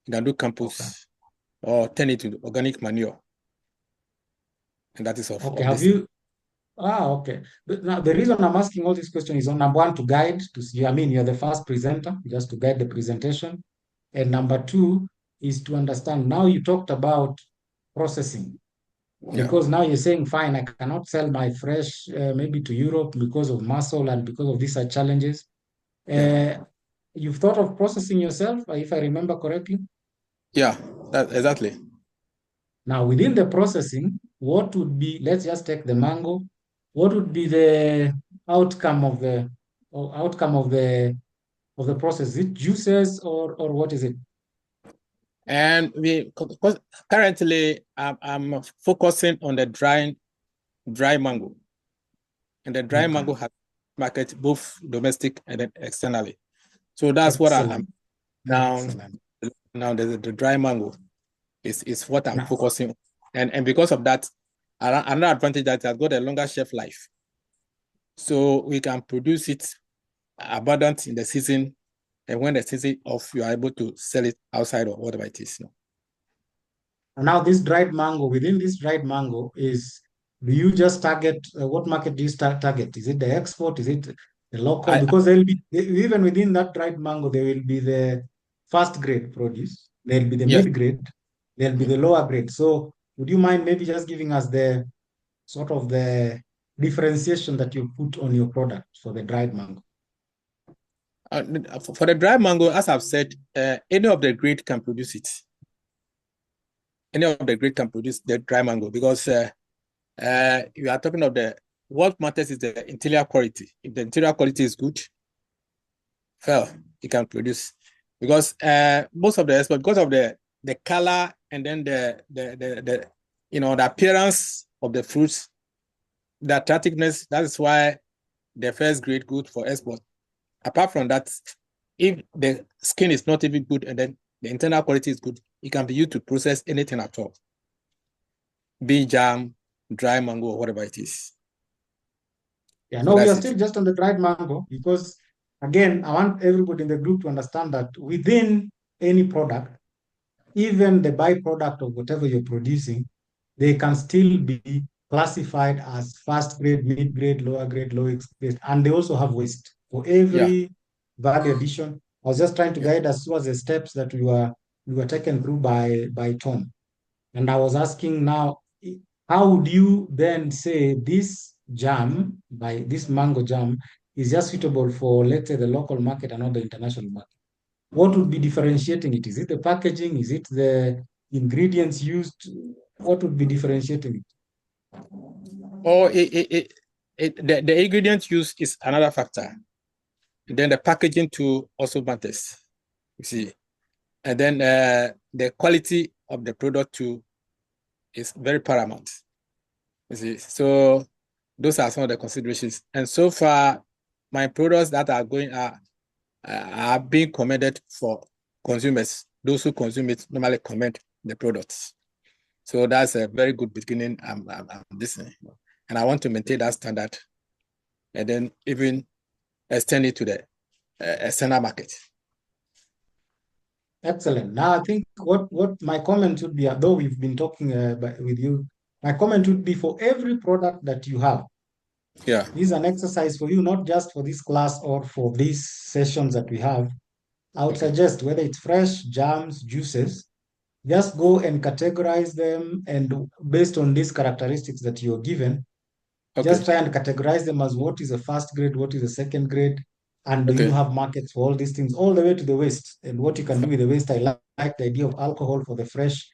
You can do compost or turn it into organic manure. And that is okay. Have you? Okay. But now the reason I'm asking all these questions is, number one, to guide. You're the first presenter, just to guide the presentation. And number two, is to understand. Now you talked about processing. Yeah. Because now you're saying, fine, I cannot sell my fresh maybe to Europe because of muscle and because of these challenges. Yeah. You've thought of processing yourself, if I remember correctly? Yeah, exactly. Now, within the processing, what would be, let's just take the mango, what would be the outcome of the process? Is it juices or what is it? And currently I'm focusing on the dry mango. And the dry mango has market both domestic and then externally. So that's what I'm now. Now the dry mango is what I'm focusing on. And because of that, another advantage that it has got a longer shelf life. So we can produce it abundant in the season, and when the season off, you are able to sell it outside or whatever it is. Now this dried mango, within this dried mango do you just target, what market do you target? Is it the export? Is it the local? Because there'll be, even within that dried mango, there will be the first grade produce, there'll be the mid grade, there'll be the lower grade. So would you mind maybe just giving us the sort of the differentiation that you put on your product for the dried mango? For the dried mango, as I've said, any of the grade can produce it. Any of the grade can produce the dry mango, because you are talking of what matters is the interior quality. If the interior quality is good, well, it can produce. Because most of the export, because of the color and then the appearance of the fruits, the attractiveness, that is why the first grade good for export. Apart from that, if the skin is not even good and then the internal quality is good, it can be used to process anything at all. Be jam, dry mango, or whatever it is. Yeah, no, we are still just on the dried mango, because again, I want everybody in the group to understand that within any product, even the byproduct of whatever you're producing, they can still be classified as first grade, mid grade, lower grade, low grade, and they also have waste for every value addition. I was just trying to guide us towards the steps that we were taken through by Tom. And I was asking now, how would you then say this jam, by this mango jam, is just suitable for, let's say, the local market and not the international market? What would be differentiating it? Is it the packaging? Is it the ingredients used? What would be differentiating it? Oh, the ingredients used is another factor. And then the packaging too also matters, you see. And then the quality of the product too is very paramount, you see. So those are some of the considerations. And so far, my products that are going are being commended for consumers. Those who consume it normally comment the products. So that's a very good beginning. I'm listening, and I want to maintain that standard, and then even extend it to the external market. Excellent. Now, I think what my comment would be, although we've been talking with you, my comment would be for every product that you have. Yeah. This is an exercise for you, not just for this class or for these sessions that we have. I would suggest, whether it's fresh, jams, juices, just go and categorize them, and based on these characteristics that you're given, just try and categorize them as what is a first grade, what is a second grade, and do you have markets for all these things, all the way to the waste, and what you can do with the waste. I like the idea of alcohol for the fresh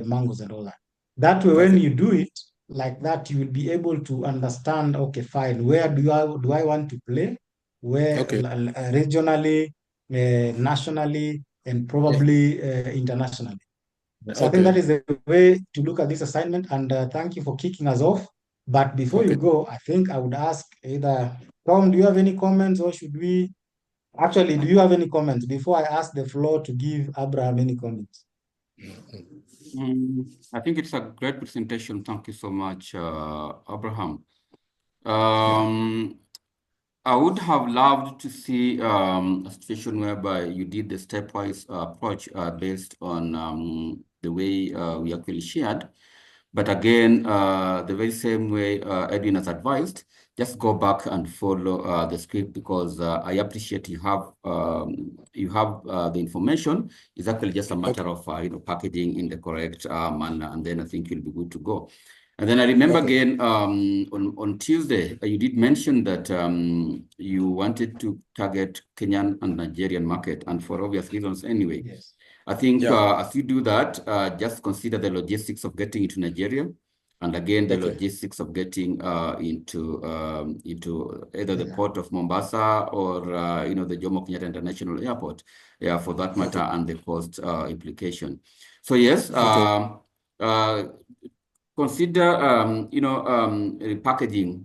mangoes and all that. That way, when you do it like that, you will be able to understand, okay, fine, where do I want to play, where regionally, nationally, and probably internationally. So I think that is the way to look at this assignment, and thank you for kicking us off. But before you go, I think I would ask either, Tom, do you have any comments, or should we, actually, do you have any comments before I ask the floor to give Abraham any comments? I think it's a great presentation. Thank you so much, Abraham. I would have loved to see a situation whereby you did the stepwise approach based on the way we actually shared. But again, the very same way Edwin has advised, just go back and follow the script, because I appreciate you have the information. It's actually just a matter of packaging in the correct manner, and then I think you'll be good to go. And then I remember again on Tuesday, you did mention that you wanted to target Kenyan and Nigerian market, and for obvious reasons anyway. Yes. I think as you do that, just consider the logistics of getting into Nigeria, and again the logistics of getting into either the port of Mombasa or the Jomo Kenyatta International Airport, for that matter, and the cost implication. So yes, consider repackaging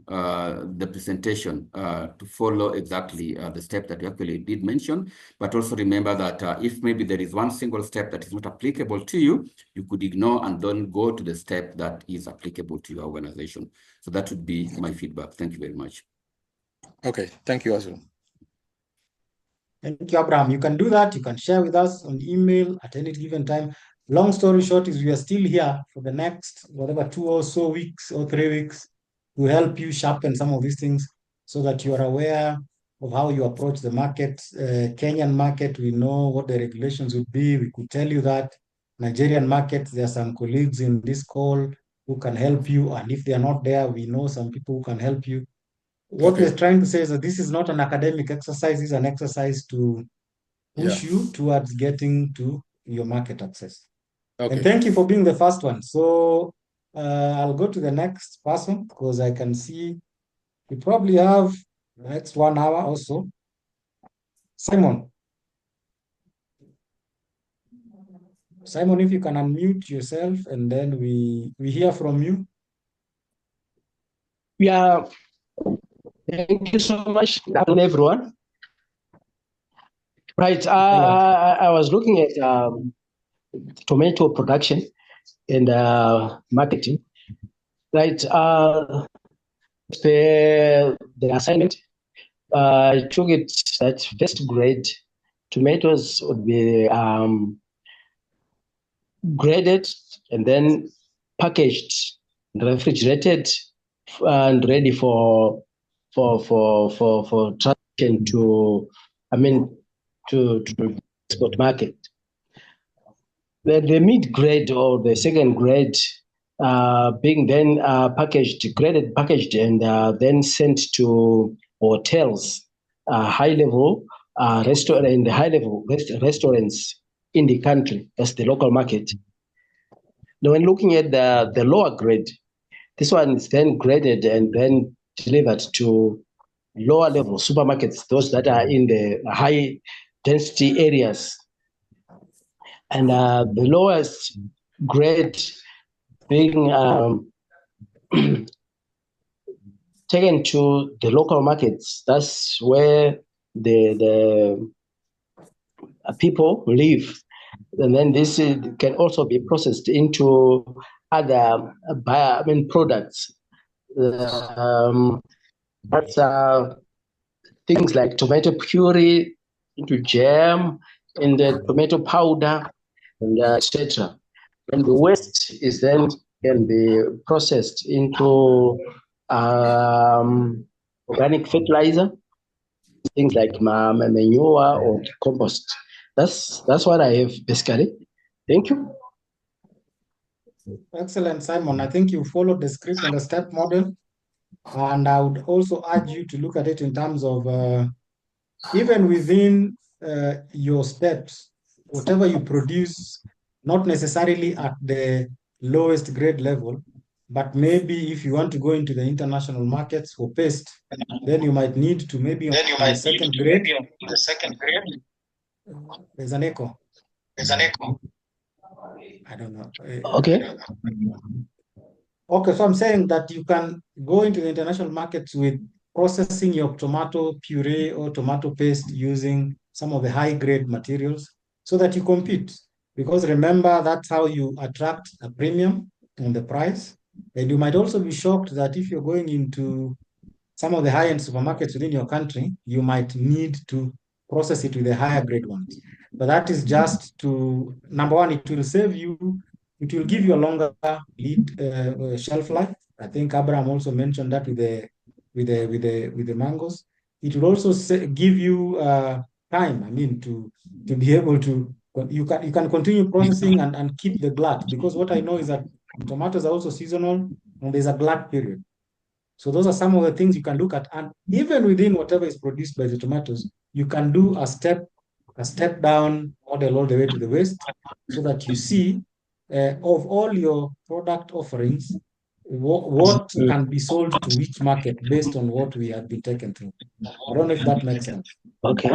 the presentation to follow exactly the step that you actually did mention, but also remember that if maybe there is one single step that is not applicable to you, you could ignore and don't go to the step that is applicable to your organization. So that would be my feedback. Thank you very much. Okay, thank you also. Thank you, Abraham. You can do that. You can share with us on email at any given time. Long story short is we are still here for the next, whatever, 2 or so weeks or 3 weeks to help you sharpen some of these things so that you are aware of how you approach the market. Kenyan market, we know what the regulations would be. We could tell you that. Nigerian market, there are some colleagues in this call who can help you. And if they are not there, we know some people who can help you. What we're trying to say is that this is not an academic exercise. It's an exercise to push you towards getting to your market access. And thank you for being the first one. So I'll go to the next person because I can see we probably have the next 1 hour or so. Simon. Simon, if you can unmute yourself and then we hear from you. Yeah. Thank you so much, everyone. Right. I was looking at tomato production and marketing. Right. The assignment, I took it that first grade tomatoes would be graded and then packaged, refrigerated, and ready for transportation to export market. The mid grade or the second grade being then graded, packaged, and then sent to hotels, high level restaurants in the country. That's the local market. Now, when looking at the lower grade, this one is then graded and then delivered to lower level supermarkets, those that are in the high density areas. And the lowest grade being taken to the local markets. That's where the people live. And then this can also be processed into other products. That's things like tomato puree into jam and the tomato powder and etc. And the waste is then can be processed into organic fertilizer, things like manure or compost. That's what I have basically. Thank you. Excellent, Simon. I think you followed the script and the step model. And I would also urge you to look at it in terms of even within your steps, whatever you produce, not necessarily at the lowest grade level, but maybe if you want to go into the international markets for paste, then you might need to maybe on the second grade. There's an echo. I don't know. Okay. Okay, so I'm saying that you can go into the international markets with processing your tomato puree or tomato paste using some of the high grade materials so that you compete. Because remember, that's how you attract a premium on the price. And you might also be shocked that if you're going into some of the high-end supermarkets within your country, you might need to process it with the higher grade ones. But that is just to, number one, it will save you It will give you a longer shelf life. I think Abraham also mentioned that with the mangoes. It will also give you time. I mean, to be able to you can continue processing and keep the glut, because what I know is that tomatoes are also seasonal and there's a glut period. So those are some of the things you can look at, and even within whatever is produced by the tomatoes, you can do a step down model all the way to the waste, so that you see of all your product offerings, what can be sold to which market based on what we have been taken through. I don't know if that makes sense. Okay.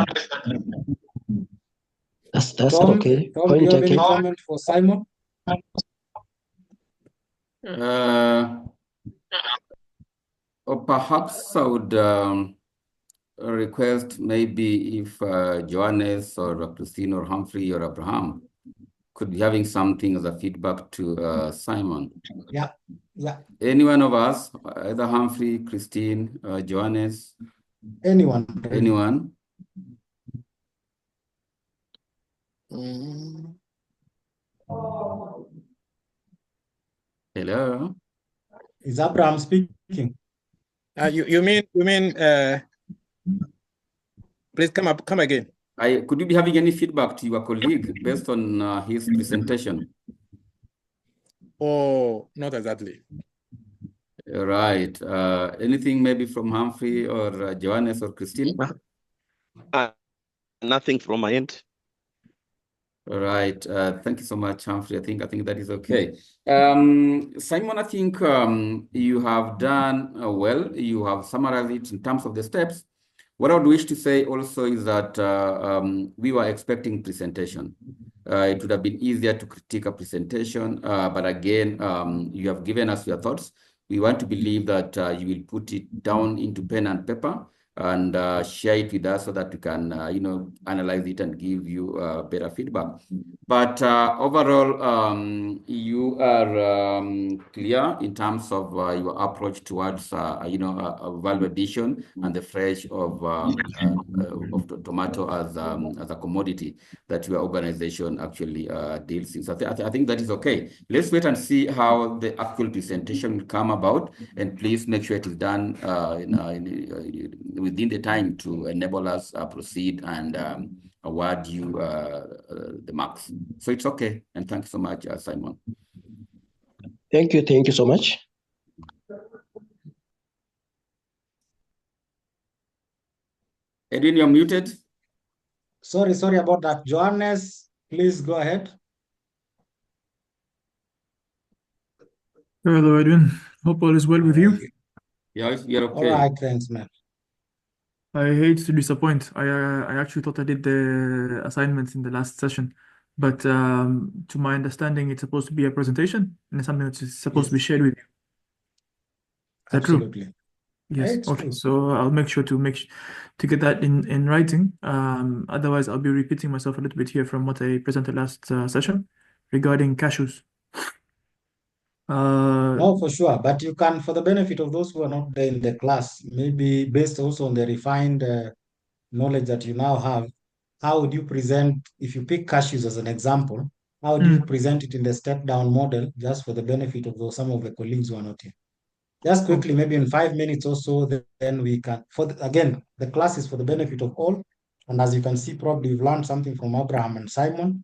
That's Tom, okay. Tom, do Point you have any taken. comment for Simon? Or perhaps I would request maybe if Johannes or Christine or Humphrey or Abraham could be having something as a feedback to Simon. Yeah. Any one of us, either Humphrey, Christine, Johannes, Anyone? anyone? Hello. Is Abraham speaking? You mean please come again. Could you be having any feedback to your colleague based on his presentation? Oh, not exactly. Right. Anything maybe from Humphrey or Johannes or Christine? Nothing from my end. All right. Thank you so much, Humphrey. I think that is okay. Simon, I think you have done well. You have summarized it in terms of the steps. What I would wish to say also is that we were expecting presentation. It would have been easier to critique a presentation, but again, you have given us your thoughts. We want to believe that you will put it down into pen and paper and share it with us so that we can, analyze it and give you better feedback. But overall, you are clear in terms of your approach towards, value addition and the fresh of tomato as a commodity that your organization actually deals in. So I think that is okay. Let's wait and see how the actual presentation will come about, and please make sure it is done within the time to enable us proceed and award you the marks. So it's okay. And thanks so much, Simon. Thank you so much. Edwin, you're muted. Sorry about that. Johannes, please go ahead. Hello, Edwin. Hope all is well with you. Yeah, you're okay. All right, thanks, man. I hate to disappoint. I actually thought I did the assignments in the last session, but to my understanding, it's supposed to be a presentation and it's something that's supposed to be shared with you. Is that true? Absolutely. Yes. It's Okay. true. So I'll make sure to get that in writing. Otherwise, I'll be repeating myself a little bit here from what I presented last session regarding cashews. No, for sure. But you can, for the benefit of those who are not there in the class, maybe based also on the refined knowledge that you now have, how would you present, if you pick cashews as an example, how do you present it in the step-down model, just for the benefit of some of the colleagues who are not here? Just quickly, maybe in 5 minutes or so, then we can, again, the class is for the benefit of all. And as you can see, probably you've learned something from Abraham and Simon.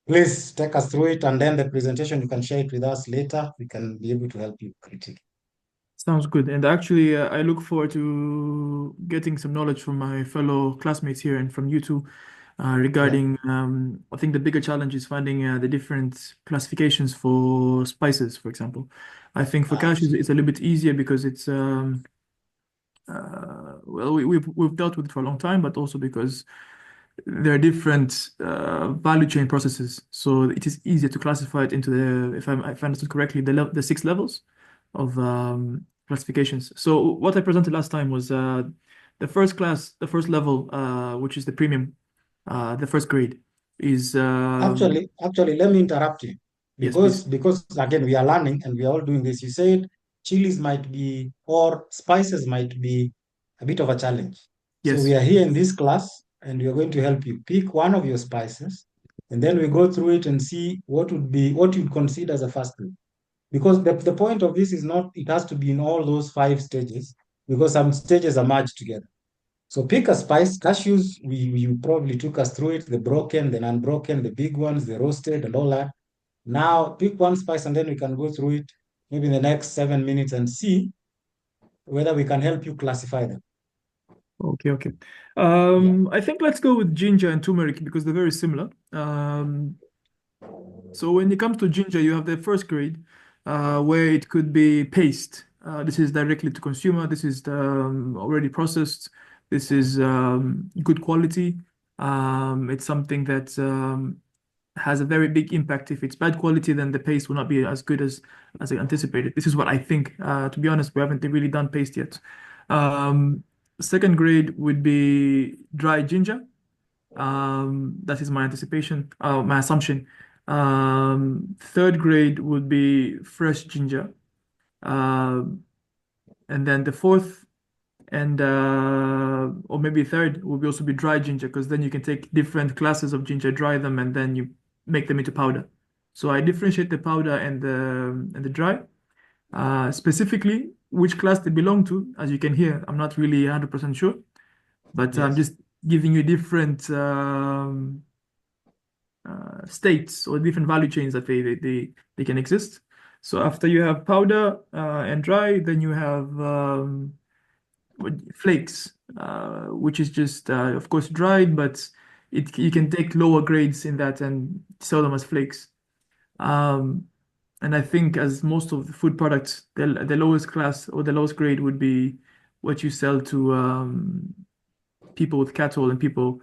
Please take us through it, and then the presentation, you can share it with us later. We can be able to help you critique. Sounds good. And actually, I look forward to getting some knowledge from my fellow classmates here and from you too, regarding, I think the bigger challenge is finding the different classifications for spices, for example. I think for cashews, it's a little bit easier because it's, well, we've dealt with it for a long time, but also because there are different value chain processes. So it is easier to classify it into the, if I understood correctly, the 6 levels of classifications. So what I presented last time was the first level, which is the premium, the first grade is Actually, let me interrupt you, Yes, because again, we are learning and we are all doing this. You said chilies might be, or spices might be a bit of a challenge. So yes. we are here in this class and we are going to help you pick one of your spices And then we go through it and see what you'd consider as a first grade. Because the point of this is not, it has to be in all those 5 stages, because some stages are merged together. So pick a spice. Cashews, you probably took us through it, the broken, the unbroken, the big ones, the roasted and all that. Now pick one spice and then we can go through it maybe in the next 7 minutes and see whether we can help you classify them. Okay. I think let's go with ginger and turmeric because they're very similar. So when it comes to ginger, you have the first grade, where it could be paste. This is directly to consumer. This is already processed. This is good quality. It's something that has a very big impact. If it's bad quality, then the paste will not be as good as I anticipated. This is what I think. To be honest, we haven't really done paste yet. Second grade would be dry ginger. That is my anticipation, my assumption. Third grade would be fresh ginger. And then the fourth and or maybe third would also be dry ginger, because then you can take different classes of ginger, dry them, and then you make them into powder. So I differentiate the powder and the dry. Specifically, which class they belong to, as you can hear, I'm not really 100% sure, but I'm just giving you different states or different value chains that they can exist. So after you have powder and dry, then you have flakes, which is just of course dried, but you can take lower grades in that and sell them as flakes. And I think as most of the food products, the lowest class or the lowest grade would be what you sell to people with cattle and people.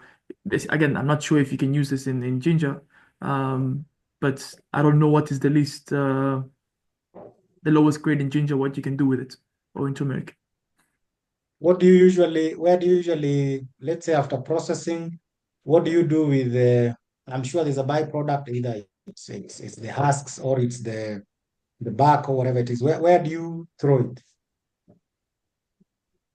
Again, I'm not sure if you can use this in ginger, but I don't know what is the least, the lowest grade in ginger, what you can do with it, or in turmeric. Where do you usually, let's say after processing, what do you do with the, I'm sure there's a byproduct, either it's the husks or it's the bark or whatever it is. Where do you throw it?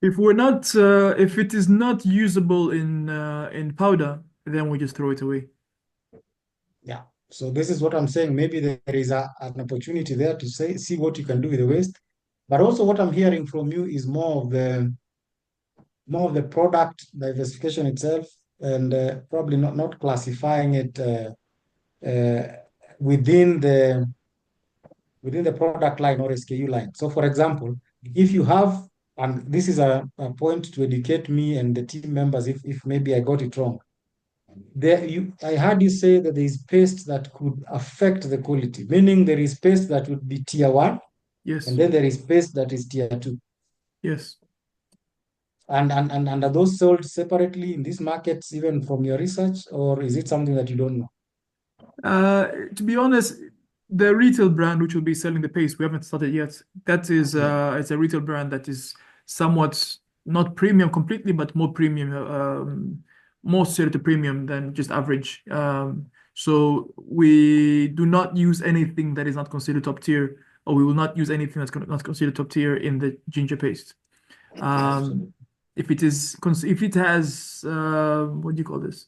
If it is not usable in powder, then we just throw it away. Yeah. So this is what I'm saying. Maybe there is an opportunity there to see what you can do with the waste. But also what I'm hearing from you is more of the product diversification itself, and probably not classifying it within the product line or SKU line. So for example, if you have, and this is a point to educate me and the team members if maybe I got it wrong. I heard you say that there is paste that could affect the quality, meaning there is paste that would be tier 1. Yes. And then there is paste that is tier 2. Yes. And are those sold separately in these markets, even from your research, or is it something that you don't know? To be honest, the retail brand which will be selling the paste, we haven't started yet. That is it's a retail brand that is somewhat not premium completely, but more premium, more suited to premium than just average. So we do not use anything that is not considered top tier, or we will not use anything that's not considered top tier in the ginger paste. If it has what do you call this?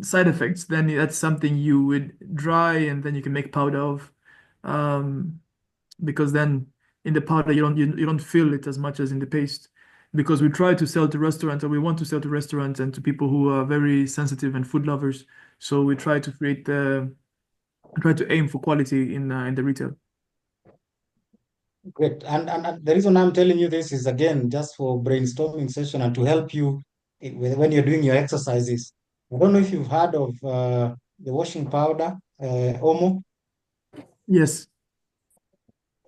Side effects, then that's something you would dry and then you can make powder of, because then in the powder you don't feel it as much as in the paste, because we try to sell to restaurants, or we want to sell to restaurants and to people who are very sensitive and food lovers. So we try to aim for quality in the retail. Great. And the reason I'm telling you this is, again, just for brainstorming session and to help you when you're doing your exercises. I don't know if you've heard of the washing powder, Omo. Yes.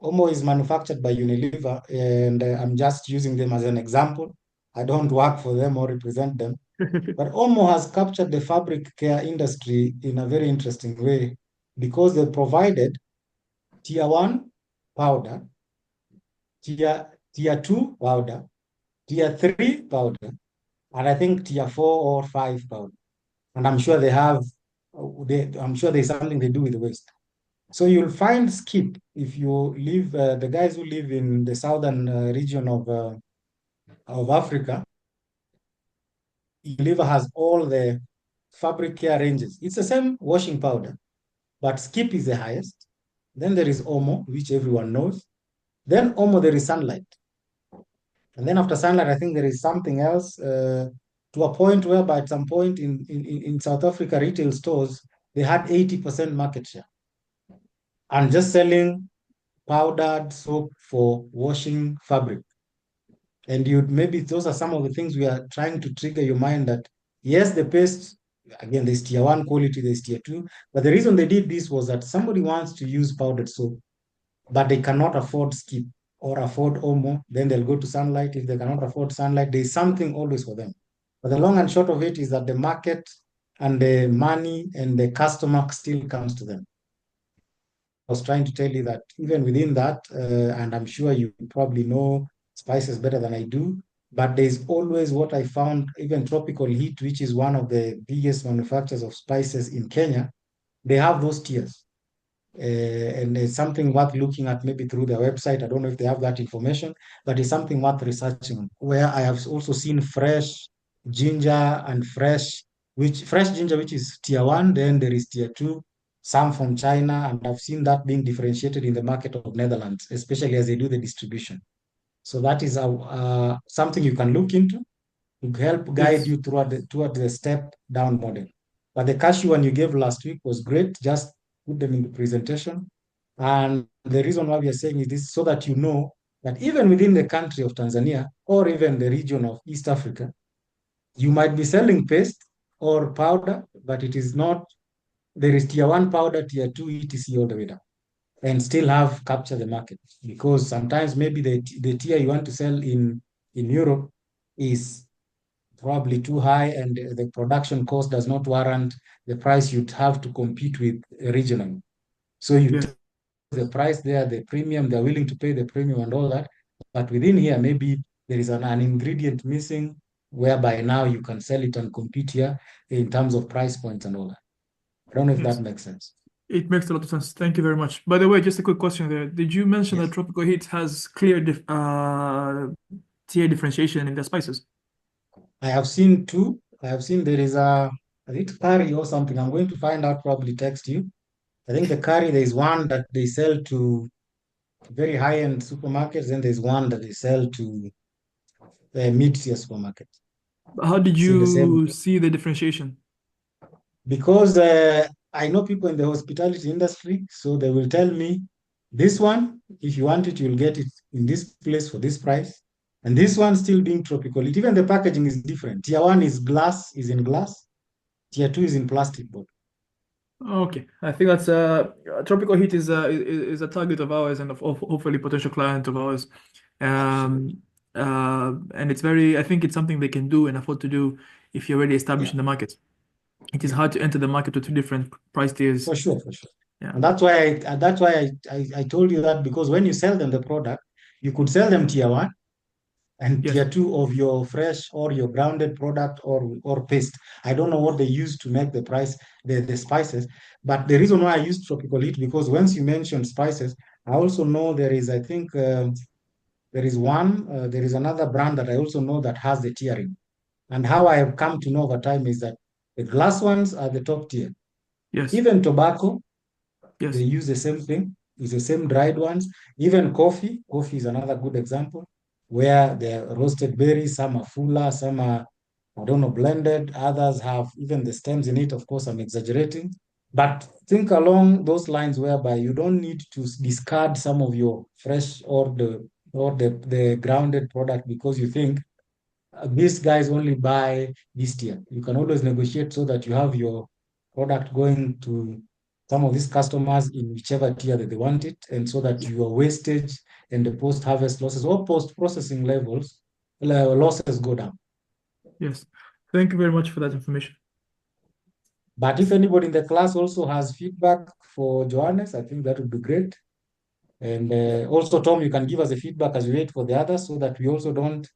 Omo is manufactured by Unilever, and I'm just using them as an example. I don't work for them or represent them. But Omo has captured the fabric care industry in a very interesting way, because they provided tier 1 powder, tier 2 powder, tier 3 powder, and I think tier 4 or 5 powder. And I'm sure I'm sure there's something they do with the waste. So you'll find Skip, if you live, the guys who live in the southern region of Africa, Unilever has all the fabric care ranges. It's the same washing powder, but Skip is the highest. Then there is Omo, which everyone knows. Then Omo, there is Sunlight. And then after Sunlight, I think there is something else to a point whereby at some point in South Africa retail stores, they had 80% market share. And just selling powdered soap for washing fabric. And maybe those are some of the things we are trying to trigger your mind that, yes, the paste, again, there's tier 1 quality, there's tier 2. But the reason they did this was that somebody wants to use powdered soap, but they cannot afford Skip or afford Omo, then they'll go to Sunlight. If they cannot afford Sunlight, there's something always for them. But the long and short of it is that the market and the money and the customer still comes to them. I was trying to tell you that even within that, and I'm sure you probably know spices better than I do, but there's always what I found, even Tropical Heat, which is one of the biggest manufacturers of spices in Kenya, they have those tiers. And it's something worth looking at maybe through their website. I don't know if they have that information, but it's something worth researching, where I have also seen fresh ginger and fresh ginger, which is tier 1, then there is tier 2, some from China, and I've seen that being differentiated in the market of Netherlands, especially as they do the distribution. So that is something you can look into to help guide you toward the step down model. But the cashew one you gave last week was great. Just put them in the presentation. And the reason why we are saying is this, so that you know that even within the country of Tanzania, or even the region of East Africa, you might be selling paste or powder, but it is not, there is tier 1 powder, tier 2, etc. all the way down, and still have captured the market. Because sometimes maybe the tier you want to sell in Europe is probably too high, and the production cost does not warrant the price you'd have to compete with regionally. So you take the price there, the premium, they're willing to pay the premium and all that. But within here, maybe there is an ingredient missing, whereby now you can sell it and compete here in terms of price points and all that. I don't know if that makes sense. It makes a lot of sense. Thank you very much. By the way, just a quick question there. Did you mention that Tropical Heat has clear tier differentiation in the spices? I have seen 2. I have seen there is I think curry or something. I'm going to find out, probably text you. I think the curry, there is one that they sell to very high-end supermarkets, and there's one that they sell to mid-tier supermarkets. How did you see the differentiation? Because I know people in the hospitality industry, so they will tell me, this one, if you want it, you'll get it in this place for this price. And this one still being Tropical Heat. Even the packaging is different. Tier 1 is in glass. Tier 2 is in plastic bottle. Okay, I think that's Tropical Heat is a target of ours, and hopefully potential client of ours. And it's I think it's something they can do and afford to do if you're already established in the market. It is hard to enter the market with 2 different price tiers. For sure. Yeah. And that's why I told you that, because when you sell them the product, you could sell them tier 1 and tier 2 of your fresh or your grounded product or paste. I don't know what they use to make the price, the spices. But the reason why I used Tropical Heat, because once you mentioned spices, I also know there is, I think, there is another brand that I also know that has the tiering. And how I have come to know over time is that the glass ones are the top tier. Yes. Even tobacco, yes, they use the same thing. It's the same dried ones. Even coffee is another good example, where they're roasted berries, some are fuller, some are, I don't know, blended. Others have even the stems in it. Of course, I'm exaggerating. But think along those lines, whereby you don't need to discard some of your fresh or the grounded product because you think these guys only buy this tier. You can always negotiate so that you have your product going to some of these customers in whichever tier that they want it, and so that your wastage and the post-harvest losses or post-processing losses go down. Yes. Thank you very much for that information. But if anybody in the class also has feedback for Johannes, I think that would be great. And also, Tom, you can give us the feedback as we wait for the others, so that we also don't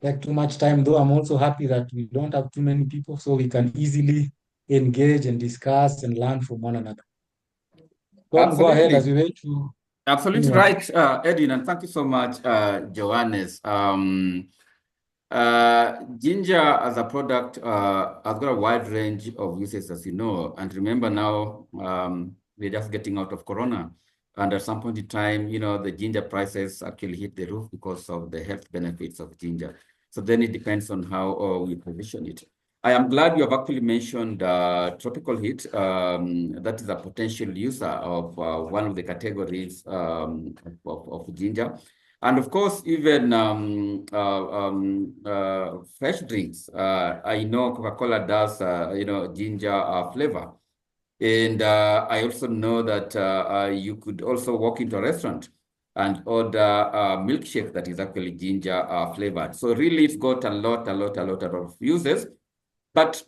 take too much time, though I'm also happy that we don't have too many people, so we can easily engage and discuss and learn from one another. Go ahead as we wait to... Absolutely right, Edwin, and thank you so much, Johannes. Ginger as a product has got a wide range of uses, as you know. And remember now, we're just getting out of Corona. And at some point in time, the ginger prices actually hit the roof because of the health benefits of ginger. So then it depends on how we position it. I am glad you have actually mentioned tropical heat. That is a potential user of one of the categories of ginger. And of course, even fresh drinks. I know Coca-Cola does, ginger flavor. And I also know that you could also walk into a restaurant and order a milkshake that is actually ginger flavored. So really, it's got a lot of uses, but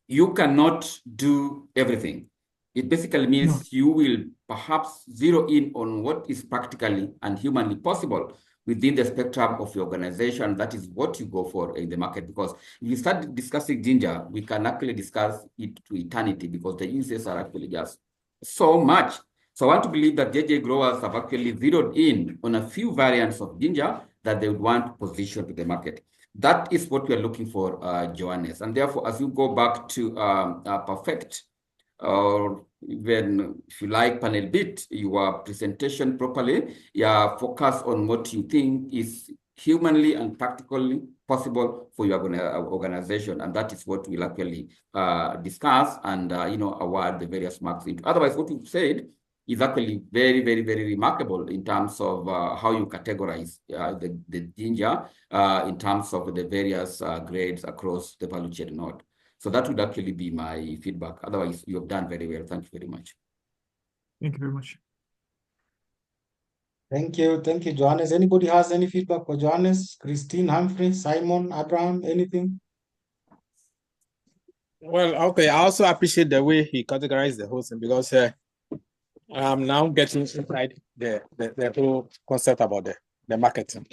you cannot do everything. It basically means you will perhaps zero in on what is practically and humanly possible within the spectrum of your organization. That is what you go for in the market, because if you start discussing ginger, we can actually discuss it to eternity because the uses are actually just so much. So I want to believe that JJ growers have actually zeroed in on a few variants of ginger that they would want to position to the market. That is what we are looking for, Johannes. And therefore, as you go back to perfect, or even if you like, panel beat your presentation properly, focus on what you think is humanly and practically possible for your organization. And that is what we'll actually discuss and, award the various marks into. Otherwise, what you've said is actually very, very, very remarkable in terms of how you categorize the ginger in terms of the various grades across the value chain node. So that would actually be my feedback. Otherwise, you have done very well. Thank you very much. Thank you very much. Thank you, Johannes. Anybody has any feedback for Johannes, Christine, Humphrey, Simon, Abraham, anything? Well, okay. I also appreciate the way he categorized the whole thing, because I'm now getting inside the whole concept about the marketing.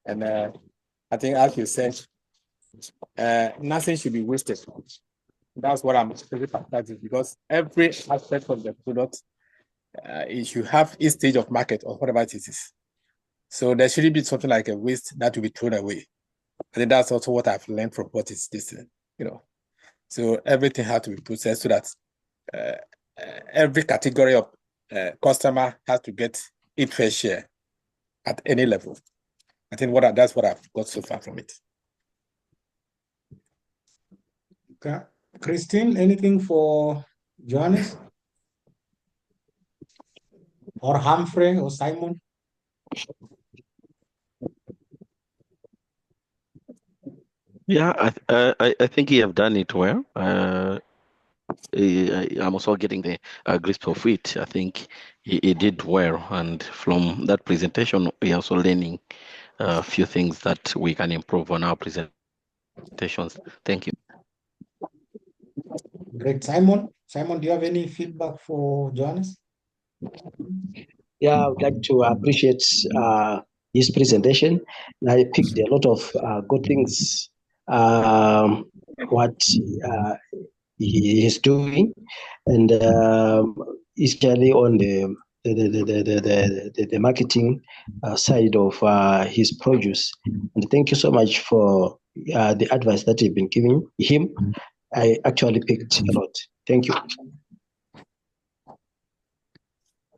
And I think, as you said, nothing should be wasted. That's what I'm really practicing, because every aspect of the product, it should have each stage of market or whatever it is. So there shouldn't be something like a waste that will be thrown away. I think that's also what I've learned from what is this, So everything has to be processed so that every category of customer has to get its fair share at any level. I think that's what I've got so far from it. Okay. Christine, anything for Johannes? Or Humphrey or Simon? Yeah, I think you have done it well. I'm also getting the grasp of it. I think he did well, and from that presentation, we're also learning a few things that we can improve on our presentations. Thank you. Great. Simon, do you have any feedback for Johannes? Yeah, I would like to appreciate his presentation. I picked a lot of good things, what he is doing, and especially on the marketing side of his produce. And thank you so much for the advice that you've been giving him. I actually picked a lot. Thank you.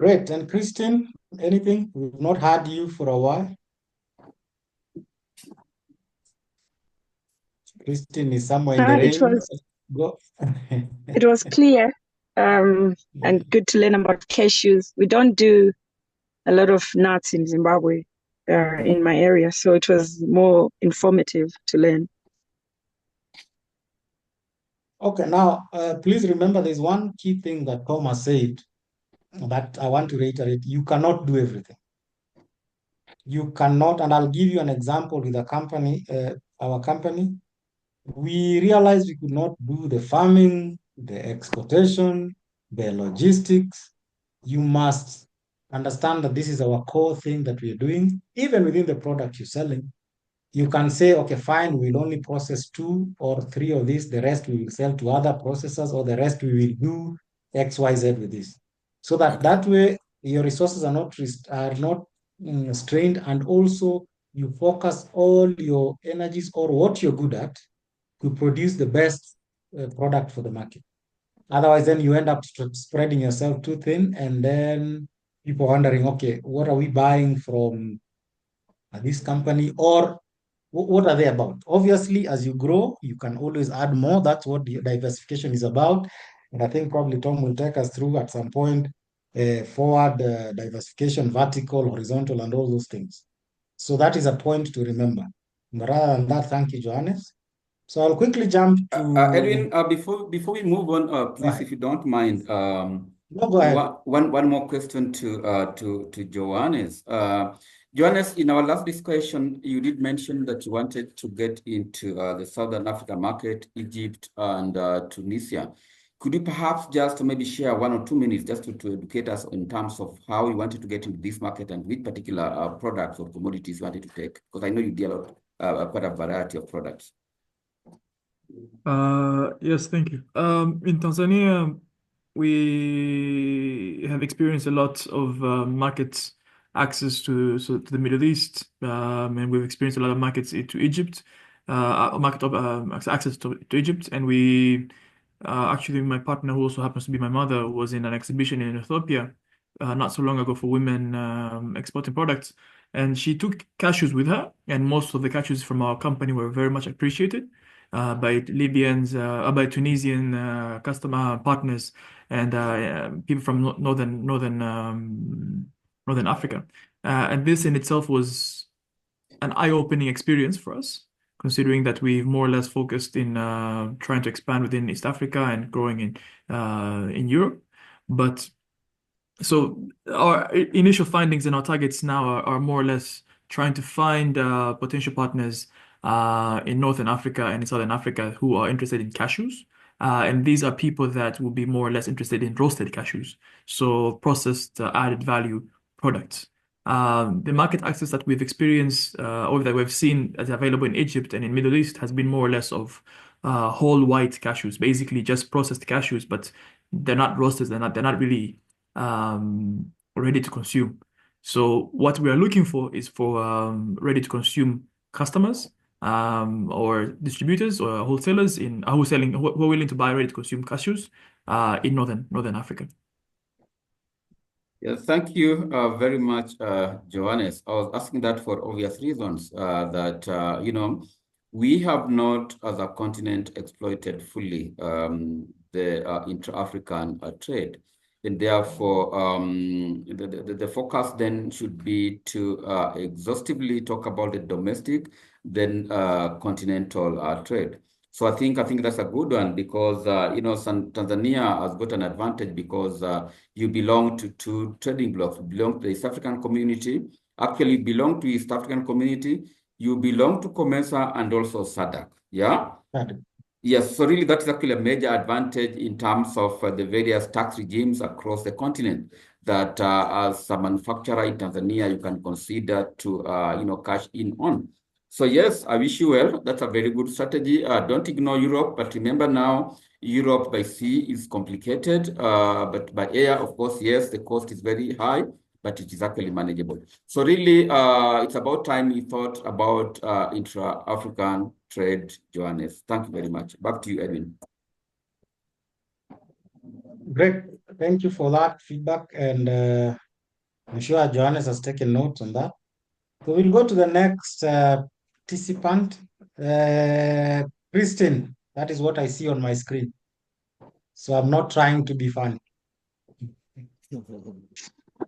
Great. And Christine, anything? We've not heard you for a while. Christine is somewhere in the rain. Go. It was clear and good to learn about cashews. We don't do a lot of nuts in Zimbabwe, in my area, so it was more informative to learn. Okay, now please remember there's one key thing that Thomas said that I want to reiterate. You cannot do everything. You cannot, and I'll give you an example with a company, our company. We realized we could not do the farming, the exportation, the logistics. You must understand that this is our core thing that we're doing. Even within the product you're selling, you can say, okay, fine, we'll only process 2 or 3 of this. The rest we will sell to other processors, or the rest we will do X, Y, Z with this. So that way your resources are not strained, and also you focus all your energies or what you're good at to produce the best product for the market. Otherwise, then you end up spreading yourself too thin, and then people wondering, okay, what are we buying from this company, or what are they about? Obviously, as you grow, you can always add more. That's what the diversification is about. And I think probably Tom will take us through at some point forward diversification, vertical, horizontal, and all those things. So that is a point to remember. But rather than that, thank you, Johannes. So I'll quickly jump to Edwin, before we move on, please, if you don't mind, no, go ahead. one more question to Johannes. Johannes, in our last discussion, you did mention that you wanted to get into the Southern Africa market, Egypt and Tunisia. Could you perhaps just maybe share 1 or 2 minutes just to educate us in terms of how you wanted to get into this market and which particular products or commodities you wanted to take? Because I know you deal quite a variety of products. Yes, thank you. In Tanzania, we have experienced a lot of market access to the Middle East, and we've experienced a lot of markets to Egypt, access to Egypt, and we actually, my partner, who also happens to be my mother, was in an exhibition in Ethiopia not so long ago for women exporting products, and she took cashews with her, and most of the cashews from our company were very much appreciated by by Tunisian customer partners and people from Northern Africa. And this in itself was an eye-opening experience for us, considering that we've more or less focused in trying to expand within East Africa and growing in Europe. But so our initial findings and our targets now are more or less trying to find potential partners in Northern Africa and in Southern Africa who are interested in cashews. And these are people that will be more or less interested in roasted cashews, so processed added value products. The market access that we've experienced or that we've seen as available in Egypt and in Middle East has been more or less of whole white cashews, basically just processed cashews, but they're not roasted, they're not really ready to consume. So what we are looking for is for ready to consume customers or distributors or wholesalers who are willing to buy ready to consume cashews in Northern Africa. Yeah, thank you very much, Johannes. I was asking that for obvious reasons, that, you know, we have not, as a continent, exploited fully the intra-African trade. And therefore, the focus then should be to exhaustively talk about the domestic, then continental trade. So I think that's a good one because, you know, Tanzania has got an advantage because you belong to 2 trading blocks. You belong to the East African community. Actually, you belong to East African community. You belong to COMESA and also SADC. Yeah? Yes, so really that's actually a major advantage in terms of the various tax regimes across the continent that as a manufacturer in Tanzania, you can consider to, you know, cash in on. So yes, I wish you well. That's a very good strategy. Don't ignore Europe, but remember now, Europe by sea is complicated, but by air, of course, yes, the cost is very high, but it is actually manageable. So really, it's about time we thought about intra-African trade, Johannes. Thank you very much. Back to you, Edwin. Great. Thank you for that feedback. And I'm sure Johannes has taken notes on that. So we'll go to the next participant. Christine, that is what I see on my screen. So I'm not trying to be funny.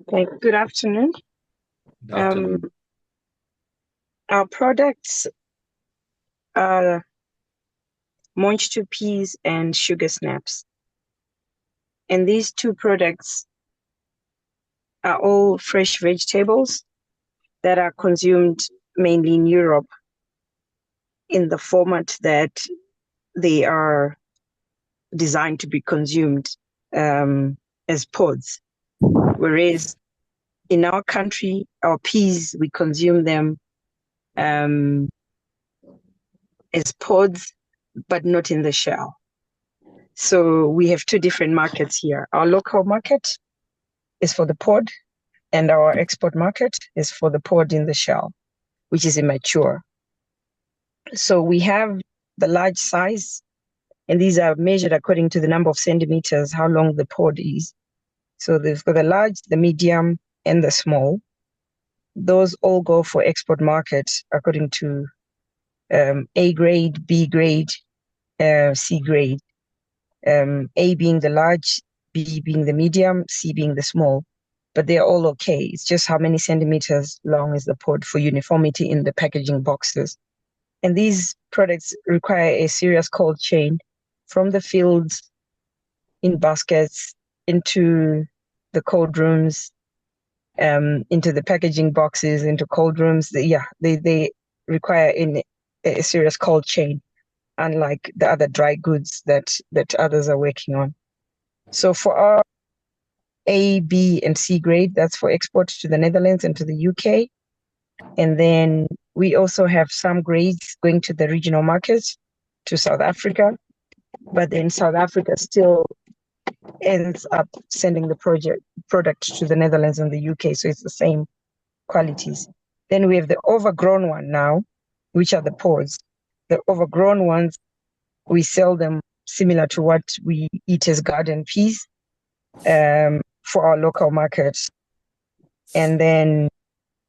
Okay, good afternoon. Good afternoon. Our products are moisture peas and sugar snaps. And these 2 products are all fresh vegetables that are consumed mainly in Europe in the format that they are designed to be consumed as pods. Whereas in our country, our peas, we consume them as pods, but not in the shell. So we have 2 different markets here. Our local market is for the pod, and our export market is for the pod in the shell. which is immature. So we have the large size, and these are measured according to the number of centimeters, how long the pod is. So they've got the large, the medium, and the small. Those all go for export markets according to A grade, B grade, C grade. A being the large, B being the medium, C being the small. But they're all okay. It's just how many centimeters long is the pod for uniformity in the packaging boxes. And these products require a serious cold chain from the fields in baskets into the cold rooms, into the packaging boxes, into cold rooms. They require a serious cold chain, unlike the other dry goods that others are working on. So for our A, B, and C grade, that's for export to the Netherlands and to the UK. And then we also have some grades going to the regional markets, to South Africa. But then South Africa still ends up sending the product to the Netherlands and the UK. So it's the same qualities. Then we have the overgrown one now, which are the pods. The overgrown ones, we sell them similar to what we eat as garden peas for our local markets. And then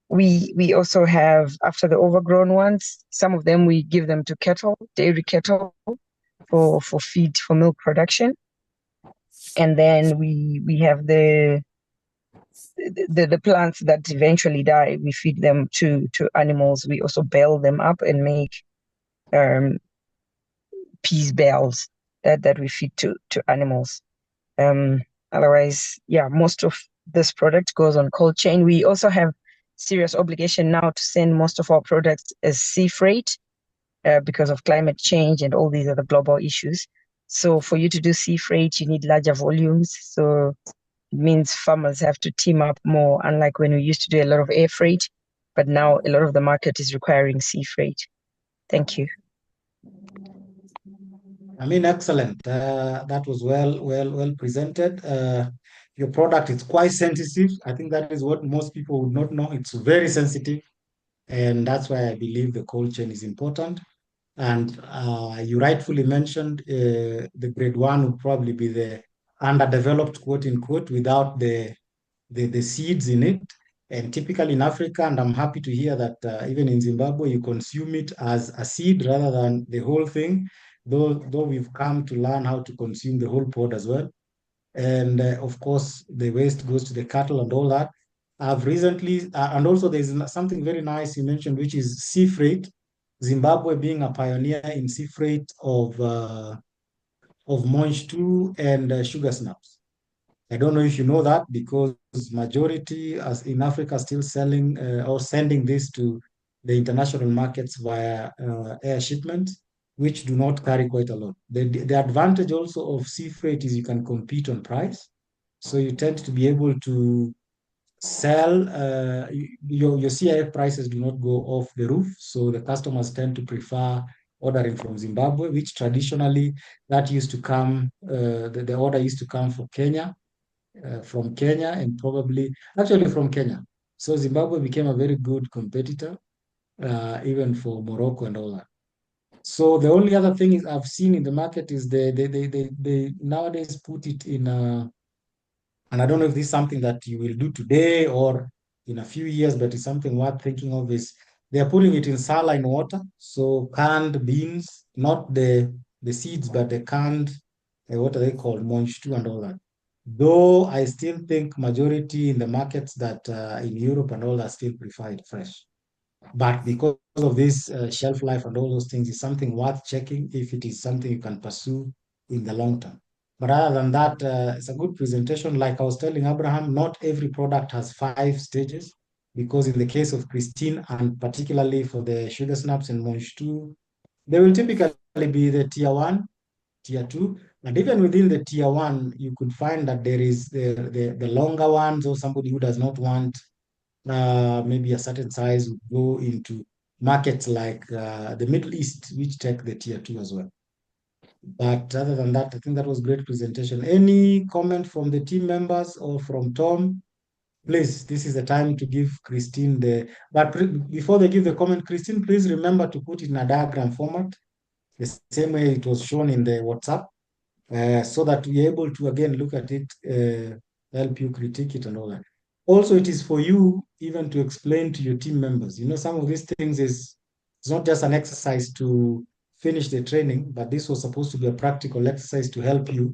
we also have, after the overgrown ones, some of them we give them to cattle, dairy cattle, for feed, for milk production. And then we have the plants that eventually die. We feed them to animals. We also bale them up and make peas bales that we feed to animals. Otherwise, most of this product goes on cold chain. We also have serious obligation now to send most of our products as sea freight because of climate change and all these other global issues. So for you to do sea freight, you need larger volumes. So it means farmers have to team up more, unlike when we used to do a lot of air freight. But now a lot of the market is requiring sea freight. Thank you. I mean, excellent. That was well presented. Your product is quite sensitive. I think that is what most people would not know. It's very sensitive, and that's why I believe the cold chain is important. And you rightfully mentioned the grade 1 would probably be the underdeveloped, quote unquote, without the seeds in it. And typically in Africa, and I'm happy to hear that even in Zimbabwe, you consume it as a seed rather than the whole thing, though we've come to learn how to consume the whole pod as well. And of course, the waste goes to the cattle and all that. I've recently, and also there's something very nice you mentioned, which is sea freight. Zimbabwe being a pioneer in sea freight of Monch 2 and sugar snaps. I don't know if you know that, because majority as in Africa still selling or sending this to the international markets via air shipments, which do not carry quite a lot. The advantage also of sea freight is you can compete on price. So you tend to be able to sell, your CIF prices do not go off the roof. So the customers tend to prefer ordering from Zimbabwe, which traditionally that used to come, the order used to come for Kenya, from Kenya, and probably actually from Kenya. So Zimbabwe became a very good competitor, even for Morocco and all that. So the only other thing is I've seen in the market is they nowadays put it in, and I don't know if this is something that you will do today or in a few years, but it's something worth thinking of, is they are putting it in saline water. So canned beans, not the seeds, but the canned, what are they called, Monch 2 and all that. Though I still think majority in the markets that in Europe and all that still prefer it fresh. But because of this shelf life and all those things, is something worth checking if it is something you can pursue in the long term. But other than that, it's a good presentation. Like I was telling Abraham, not every product has 5 stages, because in the case of Christine, and particularly for the sugar snaps and Monch 2, they will typically be the tier 1, tier 2. And even within the tier 1, you could find that there is the longer ones, or somebody who does not want maybe a certain size would go into markets like the Middle East, which take the tier 2 as well. But other than that, I think that was a great presentation. Any comment from the team members or from Tom Please, this is the time to give Christine but before they give the comment, Christine, please remember to put it in a diagram format, the same way it was shown in the WhatsApp, so that we're able to again look at it, help you critique it and all that. Also, it is for you even to explain to your team members. You know, some of these things it's not just an exercise to finish the training, but this was supposed to be a practical exercise to help you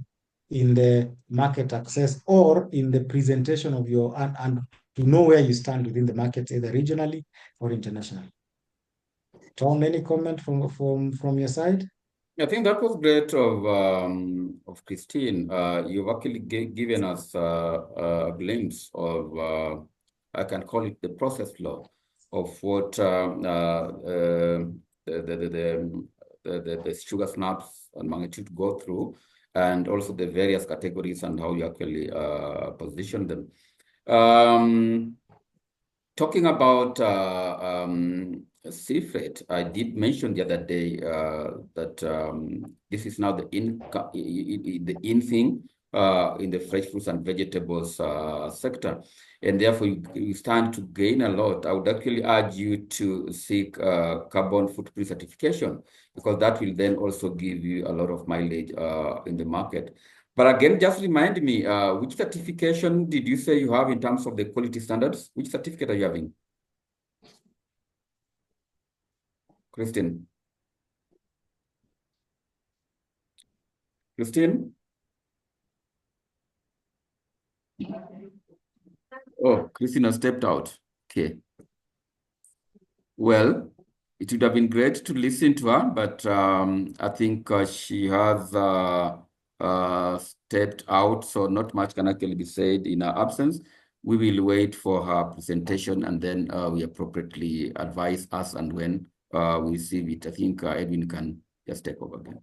in the market access or in the presentation of your and to know where you stand within the market, either regionally or internationally. Tom, any comment from your side? I think that was great of Christine. You've actually given us a glimpse of, I can call it the process flow of what the sugar snaps and magnitude go through, and also the various categories and how you actually position them. Talking about sea freight, I did mention the other day that this is now the in thing in the fresh fruits and vegetables sector, and therefore you stand to gain a lot. I would actually urge you to seek carbon footprint certification, because that will then also give you a lot of mileage in the market. But again, just remind me, which certification did you say you have in terms of the quality standards? Which certificate are you having? Christine? Christine? Oh, Christine has stepped out. Okay. Well, it would have been great to listen to her, but I think she has stepped out, so not much can actually be said in her absence. We will wait for her presentation, and then we appropriately advise us and when we receive it. I think Edwin can just take over again.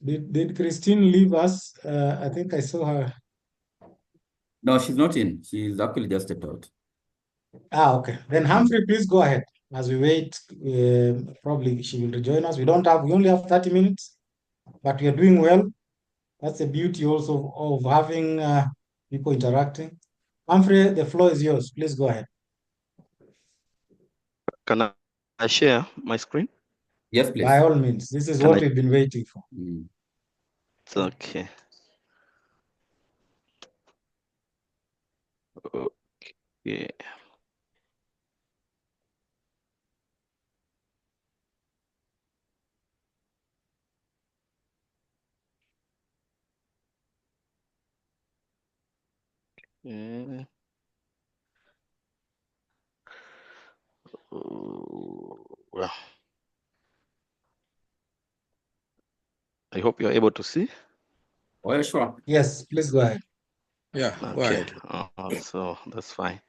Did Christine leave us? I think I saw her. No, she's not in. She's actually just stepped out. Okay. Then Humphrey, please go ahead. As we wait, probably she will rejoin us. We only have 30 minutes, but we are doing well. That's the beauty also of having people interacting. Humphrey, the floor is yours. Please go ahead. Can I share my screen? Yes, please. By all means. This is what we've been waiting for. It's okay. Okay. Well, I hope you're able to see. Oh, yeah, sure. Yes, please go ahead. Yeah, go Okay. ahead. So that's fine.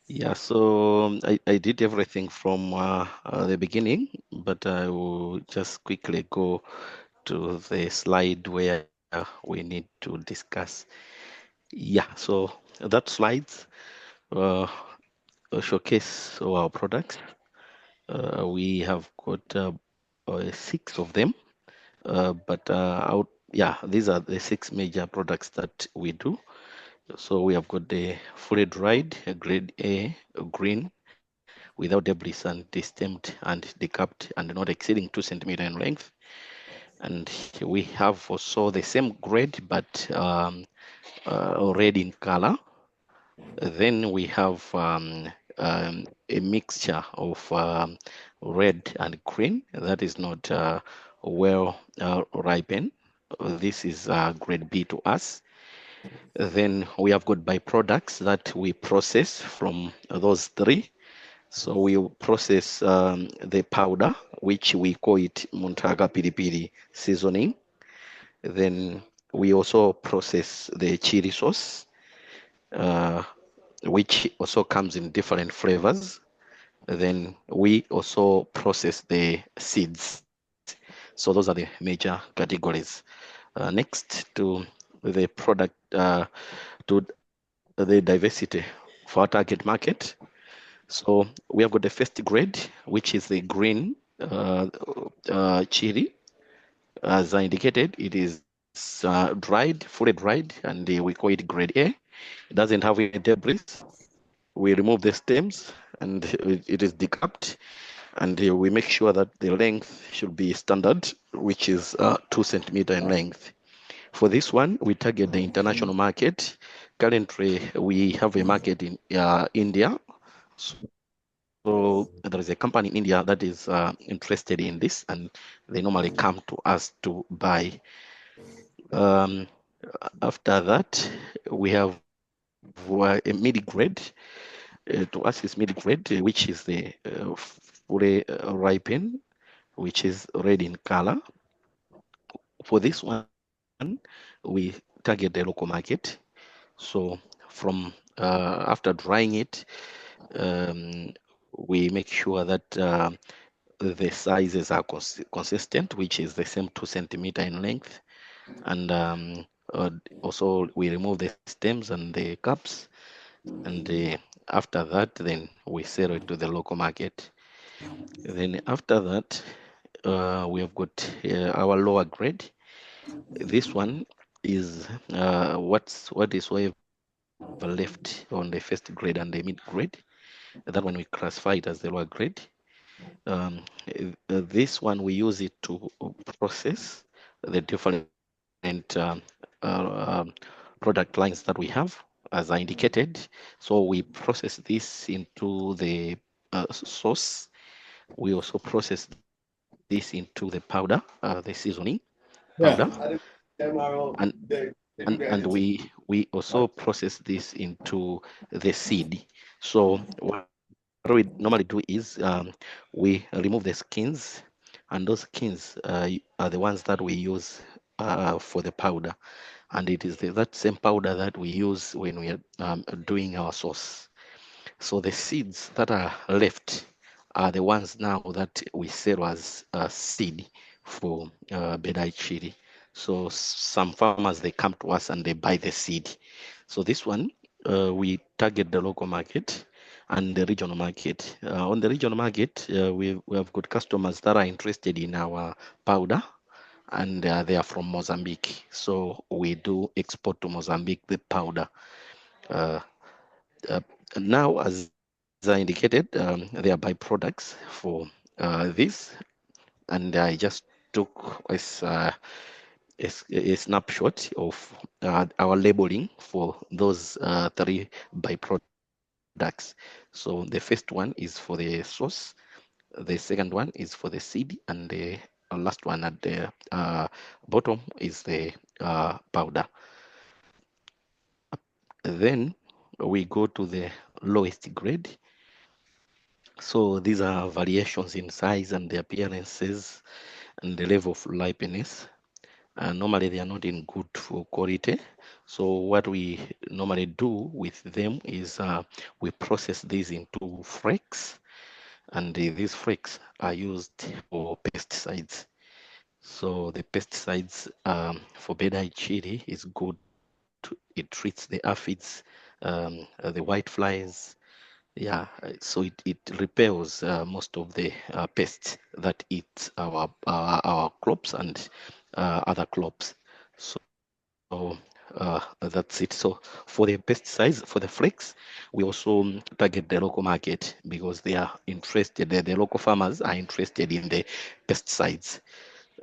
Yeah, so I did everything from the beginning, but I will just quickly go to the slide where we need to discuss. Yeah, so that slides showcase our products. We have got 6 of them, these are the 6 major products that we do. So we have got the fully dried, grade A, green, without debris and destemmed and decapped and not exceeding 2 centimeters in length. And we have also the same grade but red in color. Then we have a mixture of red and green that is not well ripened. This is grade B to us. Then we have got byproducts that we process from those 3. So we process the powder, which we call it Montaga Pilipili seasoning. Then we also process the chili sauce, which also comes in different flavors. Then we also process the seeds. So those are the major categories. Next to the product, to the diversity for our target market. So we have got the first grade, which is the green chili. As I indicated, it is dried, fully dried, and we call it grade A. It doesn't have any debris. We remove the stems, and it is decapped, and we make sure that the length should be standard, which is 2 centimeters in length. For this one, we target the international market. Currently, we have a market in India. So there is a company in India that is interested in this, and they normally come to us to buy. After that, we have a mid-grade. To us, is mid-grade, which is the fully ripened, which is red in color. For this one, we target the local market. So from after drying it, we make sure that the sizes are consistent, which is the same 2 centimeters in length. And also we remove the stems and the caps. And after that, then we sell it to the local market. Then after that, we have got our lower grade. This one is what is left on the first grade and the mid grade. That one we classify it as the lower grade. This one we use it to process the different product lines that we have, as I indicated. So we process this into the sauce. We also process this into the powder, the seasoning powder, and we also process this into the seed. So what we normally do is we remove the skins, and those skins are the ones that we use for the powder, and it is that same powder that we use when we are doing our sauce. So the seeds that are left are the ones now that we sell as seed for Bedai chili. So some farmers, they come to us and they buy the seed. So this one, we target the local market and the regional market. On the regional market, we have got customers that are interested in our powder, and they are from Mozambique. So we do export to Mozambique the powder. Now, as I indicated, there are byproducts for this, and I just took a snapshot of our labeling for those 3 byproducts. So the first one is for the sauce, the second one is for the seed, and the last one at the bottom is the powder. Then we go to the lowest grade. So these are variations in size and the appearances and the level of ripeness. Normally they are not in good quality. So what we normally do with them is we process these into flakes, and these flakes are used for pesticides. So the pesticides for Bedai chili is good. It treats the aphids, the white flies. Yeah, so it repels most of the pests that eat our crops and other crops. So that's it. So for the pesticides, for the flakes, we also target the local market because they are interested. The local farmers are interested in the pesticides.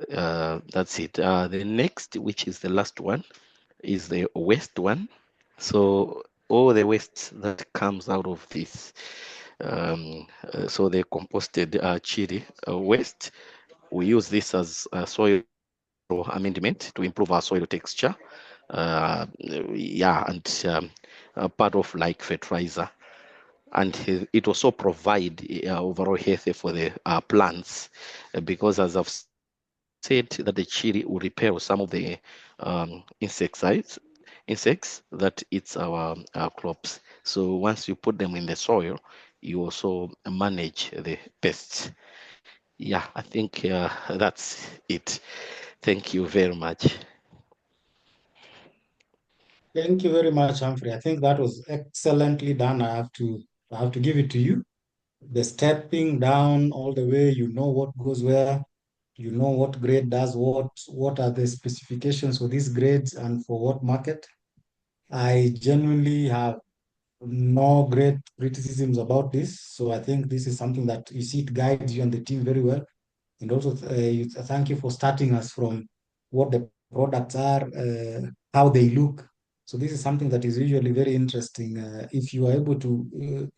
That's it. The next, which is the last one, is the waste one. So all the waste that comes out of this, so the composted chili waste, we use this as soil amendment to improve our soil texture. Yeah, and part of like fertilizer, and it also provide overall health for the plants, because as I've said, that the chili will repel some of the insects that eats our crops. So once you put them in the soil, you also manage the pests. Yeah, I think that's it. Thank you very much. Thank you very much, Humphrey. I think that was excellently done. I have to give it to you. the stepping down all the way, you know what goes where, you know what grade does what are the specifications for these grades and for what market. I genuinely have no great criticisms about this. So I think this is something that you see it guides you and the team very well. And also, thank you for starting us from what the products are, how they look. So this is something that is usually very interesting. If you are able to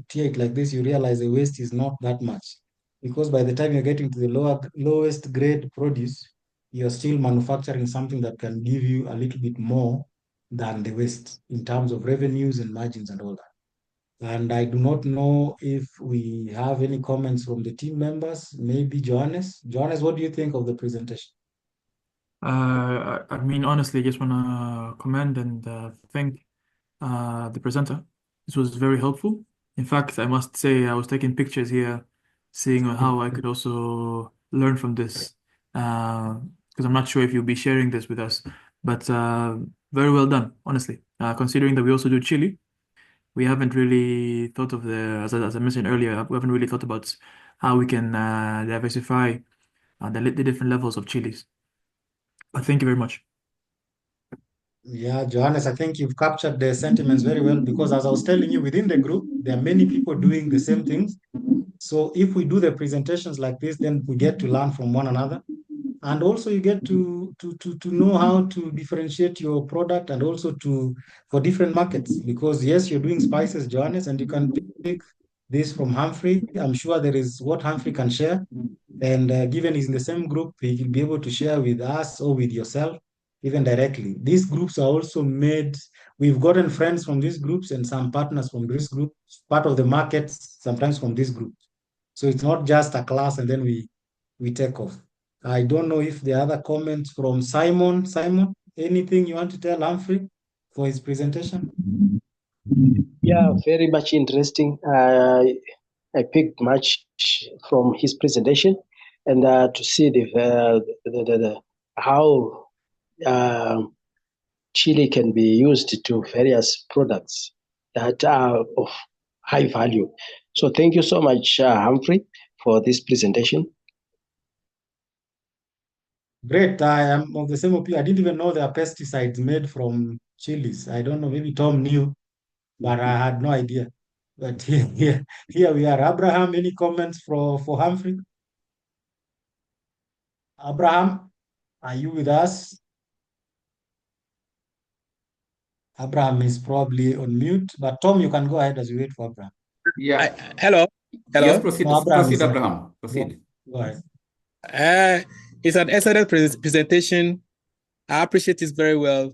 tier it like this, you realize the waste is not that much. Because by the time you're getting to the lowest grade produce, you're still manufacturing something that can give you a little bit more than the waste in terms of revenues and margins and all that. And I do not know if we have any comments from the team members. Maybe Johannes. Johannes, what do you think of the presentation? I mean, honestly, I just want to commend and thank the presenter. This was very helpful. In fact, I must say I was taking pictures here, seeing how I could also learn from this. Because I'm not sure if you'll be sharing this with us, but very well done, honestly. Considering that we also do chili, we haven't really thought of as I mentioned earlier, we haven't really thought about how we can diversify the different levels of chilies. But thank you very much. Yeah, Johannes, I think you've captured the sentiments very well because as I was telling you, within the group, there are many people doing the same things. So if we do the presentations like this, then we get to learn from one another. And also you get to know how to differentiate your product and also for different markets. Because yes, you're doing spices, Johannes, and you can pick this from Humphrey. I'm sure there is what Humphrey can share. And given he's in the same group, he will be able to share with us or with yourself, even directly. These groups are also made, we've gotten friends from these groups and some partners from this group, part of the markets, sometimes from this group. So it's not just a class and then we take off. I don't know if there are other comments from Simon. Simon, anything you want to tell Humphrey for his presentation? Yeah, very much interesting. I picked much from his presentation, and to see how chili can be used to various products that are of high value. So thank you so much, Humphrey, for this presentation. Great. I am of the same opinion. I didn't even know there are pesticides made from chilies. I don't know. Maybe Tom knew, but I had no idea. But here we are. Abraham, any comments for Humphrey? Abraham, are you with us? Abraham is probably on mute, but Tom, you can go ahead as we wait for Abraham. Yeah. Hello. Yes, proceed. No, Abraham Proceed, is here. Abraham. Proceed. Go ahead. It's an excellent presentation. I appreciate it very well.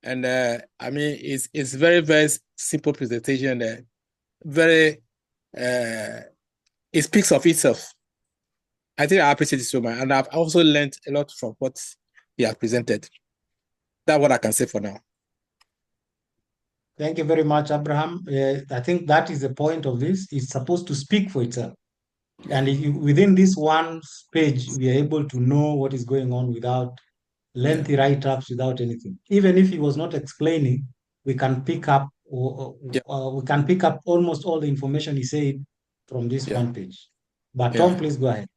And I mean, it's very, very simple presentation. It speaks of itself. I think I appreciate it so much. And I've also learned a lot from what you have presented. That's what I can say for now. Thank you very much, Abraham. I think that is the point of this. It's supposed to speak for itself. And within this one page, we are able to know what is going on without lengthy write-ups, without anything. Even if he was not explaining, we can pick up we can pick up almost all the information he said from this one page. But Tom, please go ahead.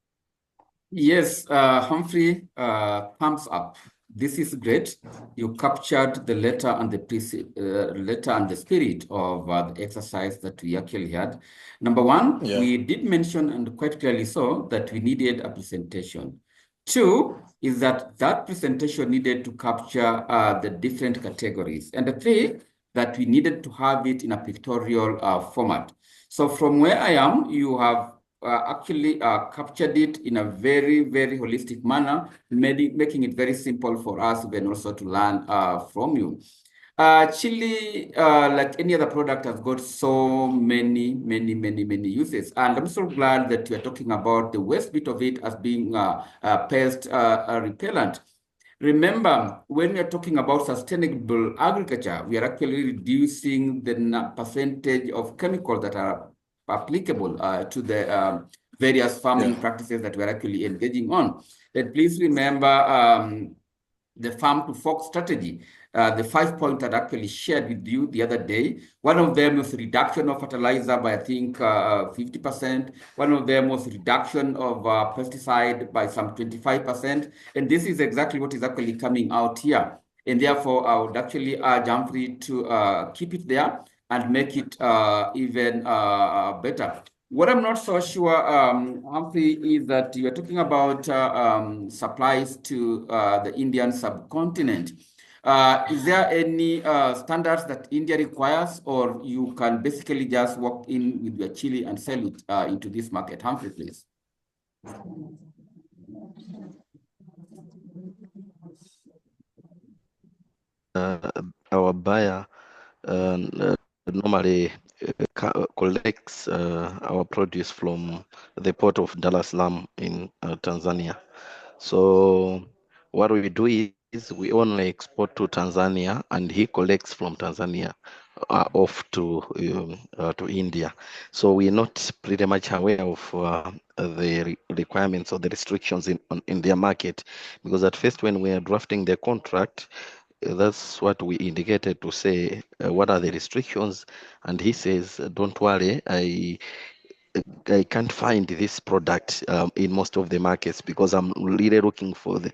Yes, Humphrey, thumbs up. This is great. You captured the letter and the spirit of the exercise that we actually had. Number one, we did mention, and quite clearly so, that we needed a presentation. Two is that presentation needed to capture the different categories. And the three, that we needed to have it in a pictorial format. So from where I am, you have actually captured it in a very, very holistic manner, making it very simple for us then also to learn from you. Chili, like any other product, has got so many uses. And I'm so glad that you're talking about the waste bit of it as being a pest repellent. Remember, when we are talking about sustainable agriculture, we are actually reducing the percentage of chemicals that are applicable to the various farming practices that we're actually engaging on. And please remember the farm to fork strategy. the 5 points that I actually shared with you the other day. One of them was reduction of fertilizer by, I think, 50%. One of them was reduction of pesticide by some 25%. And this is exactly what is actually coming out here. And therefore, I would actually urge Humphrey to keep it there and make it even better. What I'm not so sure, Humphrey, is that you're talking about supplies to the Indian subcontinent. Is there any standards that India requires, or you can basically just walk in with your chili and sell it into this market? Humphrey, please. Our buyer normally collects our produce from the port of Dar es Salaam in Tanzania. So what we do is we only export to Tanzania, and he collects from Tanzania off to India. So we're not pretty much aware of the requirements or the restrictions in their market, because at first when we are drafting the contract, that's what we indicated to say, what are the restrictions? And he says, don't worry, I can't find this product in most of the markets, because I'm really looking for the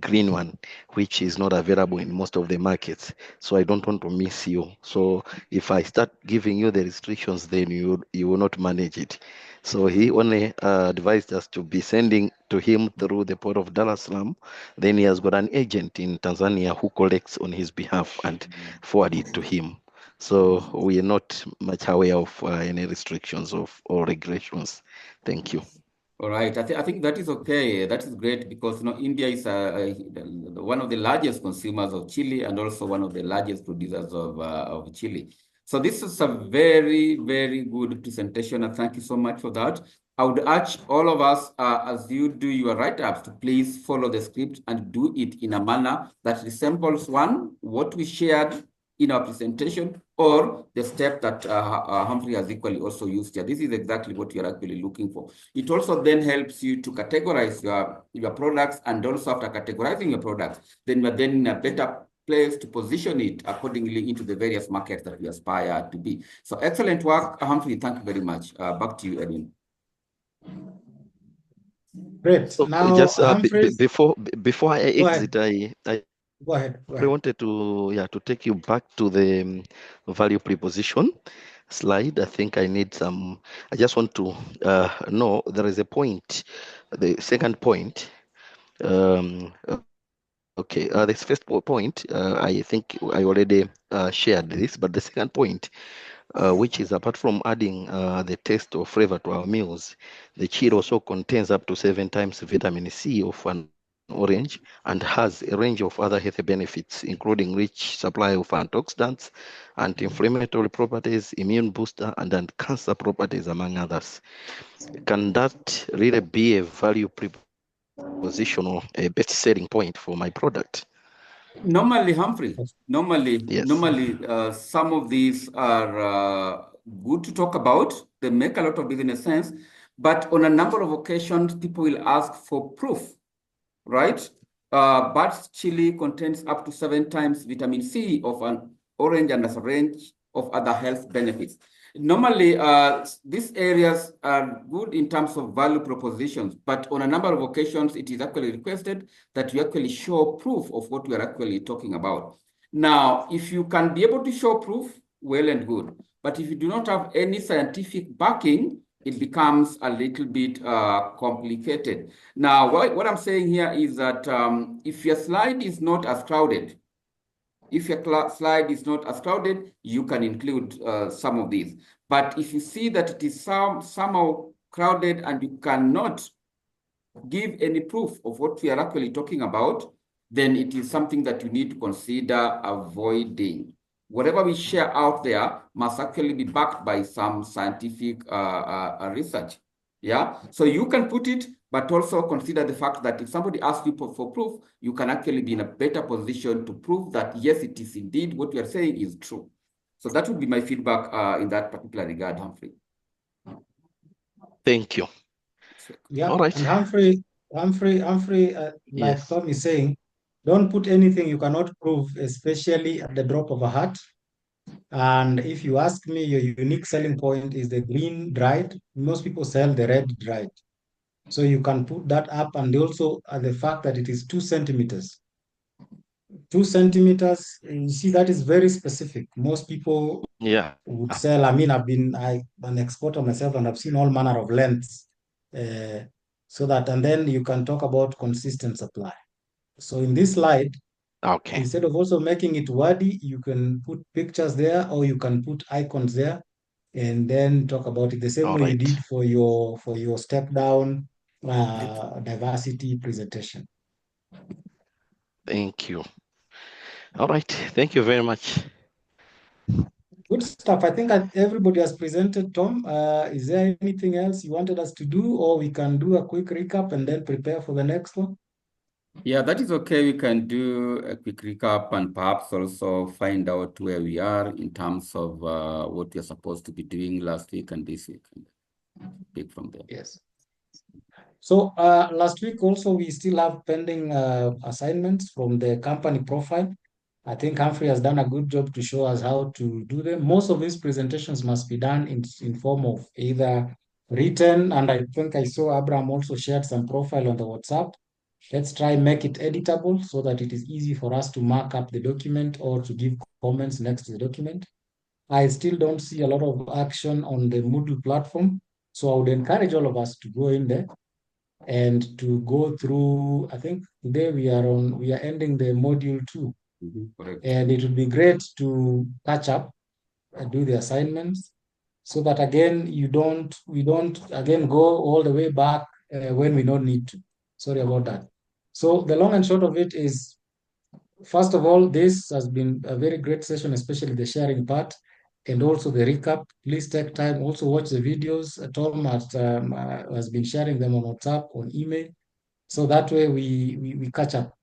green one, which is not available in most of the markets. So I don't want to miss you. So if I start giving you the restrictions, then you will not manage it. So he only advised us to be sending to him through the port of Dar es Salaam. Then he has got an agent in Tanzania who collects on his behalf and forward it to him. So we are not much aware of any restrictions or regulations. Thank you. All right, I think that is okay. That is great, because India is one of the largest consumers of chili and also one of the largest producers of chili. So this is a very, very good presentation, and thank you so much for that. I would urge all of us, as you do your write-ups, to please follow the script and do it in a manner that resembles what we shared in our presentation, or the step that Humphrey has equally also used here. This is exactly what you're actually looking for. It also then helps you to categorize your products, and also after categorizing your products, then you're then in a better place to position it accordingly into the various markets that we aspire to be. So excellent work, Humphrey. Thank you very much. Back to you, Edwin. Great. So Now, just Humphrey, before I exit, I go ahead. I wanted to take you back to the value proposition slide. I think I need some. I just want to know there is a point, the second point. Okay, this first point, I think I already shared this, but the second point, which is apart from adding the taste or flavor to our meals, the chili also contains up to 7 times vitamin C of an orange and has a range of other health benefits, including rich supply of antioxidants, anti-inflammatory properties, immune booster, and cancer properties, among others. Can that really be a value proposition or a best-selling point for my product? Normally, Humphrey, Yes. normally some of these are good to talk about. They make a lot of business sense, but on a number of occasions, people will ask for proof, right? But chili contains up to 7 times vitamin C of an orange and a range of other health benefits. Normally, these areas are good in terms of value propositions, but on a number of occasions, it is actually requested that you actually show proof of what we are actually talking about. Now, if you can be able to show proof, well and good. But if you do not have any scientific backing, it becomes a little bit complicated. Now, what I'm saying here is that if your slide is not as crowded, you can include some of these. But if you see that it is somehow crowded and you cannot give any proof of what we are actually talking about, then it is something that you need to consider avoiding. Whatever we share out there must actually be backed by some scientific research. Yeah, so you can put it, but also consider the fact that if somebody asks you for proof, you can actually be in a better position to prove that, yes, it is indeed what you are saying is true. So that would be my feedback in that particular regard, Humphrey. Thank you. Yeah. All right. And Humphrey, like Yes. Tom is saying, Don't put anything you cannot prove, especially at the drop of a hat. And if you ask me, your unique selling point is the green dried. Most people sell the red dried. So you can put that up, and also the fact that it is 2 centimeters. 2 centimeters, you see, that is very specific. Most people Yeah. would sell. I mean, I'm an exporter myself, and I've seen all manner of lengths. So that, and then you can talk about consistent supply. So in this slide, Okay. instead of also making it wordy, you can put pictures there, or you can put icons there, and then talk about it the same All way you right. did for your step down diversity presentation. Thank you. All right. Thank you very much. Good stuff. I think everybody has presented, Tom. Is there anything else you wanted us to do, or we can do a quick recap and then prepare for the next one? Yeah, that is okay. We can do a quick recap and perhaps also find out where we are in terms of what we are supposed to be doing last week and this week. Pick from there. Yes. So last week also, we still have pending assignments from the company profile. I think Humphrey has done a good job to show us how to do them. Most of these presentations must be done in form of either written, and I think I saw Abraham also shared some profile on the WhatsApp. Let's try and make it editable so that it is easy for us to mark up the document or to give comments next to the document. I still don't see a lot of action on the Moodle platform, so I would encourage all of us to go in there and to go through. I think today we are ending the module 2. Correct. And it would be great to catch up and do the assignments so that again we don't again go all the way back when we don't need to. Sorry about that. So the long and short of it is, first of all, this has been a very great session, especially the sharing part and also the recap. Please take time, also watch the videos. Tom has been sharing them on WhatsApp, on email, so that way we catch up.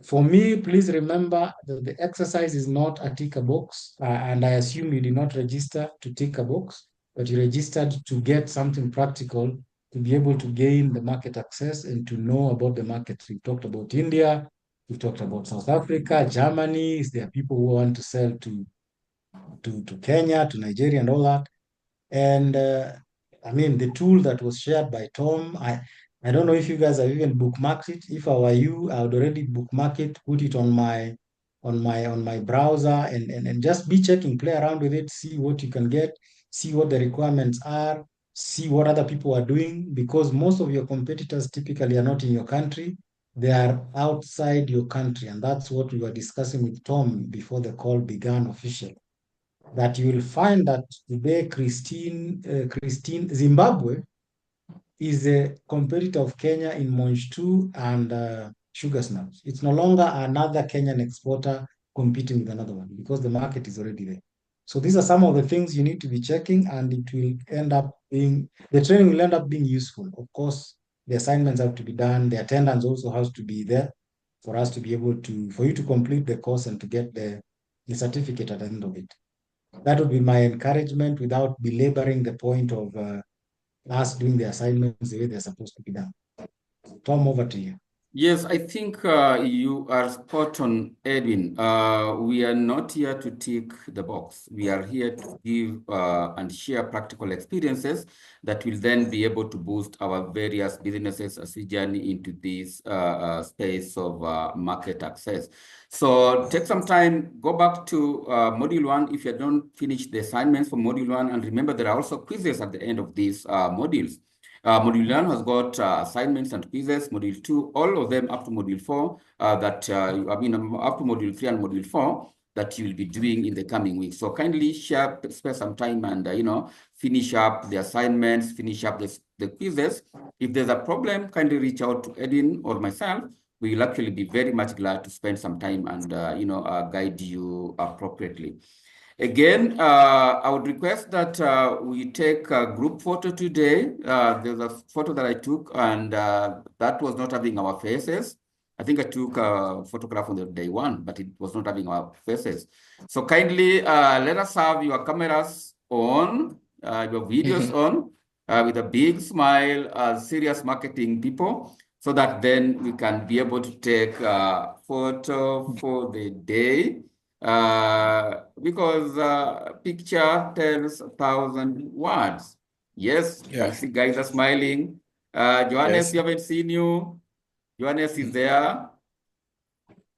For me, please remember that the exercise is not a tick a box, and I assume you did not register to tick a box, but you registered to get something practical, to be able to gain the market access and to know about the markets. We talked about India, we talked about South Africa, Germany. There are people who want to sell to Kenya, to Nigeria, and all that. And I mean, the tool that was shared by Tom, I don't know if you guys have even bookmarked it. If I were you, I would already bookmark it, put it on my browser, and just be checking, play around with it, see what you can get, see what the requirements are, see what other people are doing, because most of your competitors typically are not in your country. They are outside your country, and that's what we were discussing with Tom before the call began officially. That you will find that today Christine Zimbabwe is a competitor of Kenya in Monj 2 and sugar snaps. It's no longer another Kenyan exporter competing with another one because the market is already there. So these are some of the things you need to be checking, and it will end up being, the training will end up being useful. Of course, the assignments have to be done. The attendance also has to be there for us to be able to, for you to complete the course and to get the certificate at the end of it. That would be my encouragement without belaboring the point of us doing the assignments the way they're supposed to be done. Tom, over to you. Yes, I think you are spot on, Edwin. We are not here to tick the box. We are here to give and share practical experiences that will then be able to boost our various businesses as we journey into this space of market access. So take some time, go back to Module 1 if you don't finish the assignments for Module 1. And remember, there are also quizzes at the end of these modules. Module 1 has got assignments and quizzes. Module 2, all of them up to Module 4, up to Module 3 and Module 4 that you will be doing in the coming weeks. So kindly spare some time and, finish up the assignments, finish up the quizzes. If there's a problem, kindly reach out to Edwin or myself. We will actually be very much glad to spend some time and, guide you appropriately. Again, I would request that we take a group photo today. There's a photo that I took, and that was not having our faces. I think I took a photograph on the day 1, but it was not having our faces. So kindly let us have your cameras on, your videos on, with a big smile, serious marketing people. so that then we can be able to take a photo for the day. Because picture tells 1,000 words. Yes, Yeah. I see guys are smiling. Johannes, Yes. we haven't seen you. Johannes is there.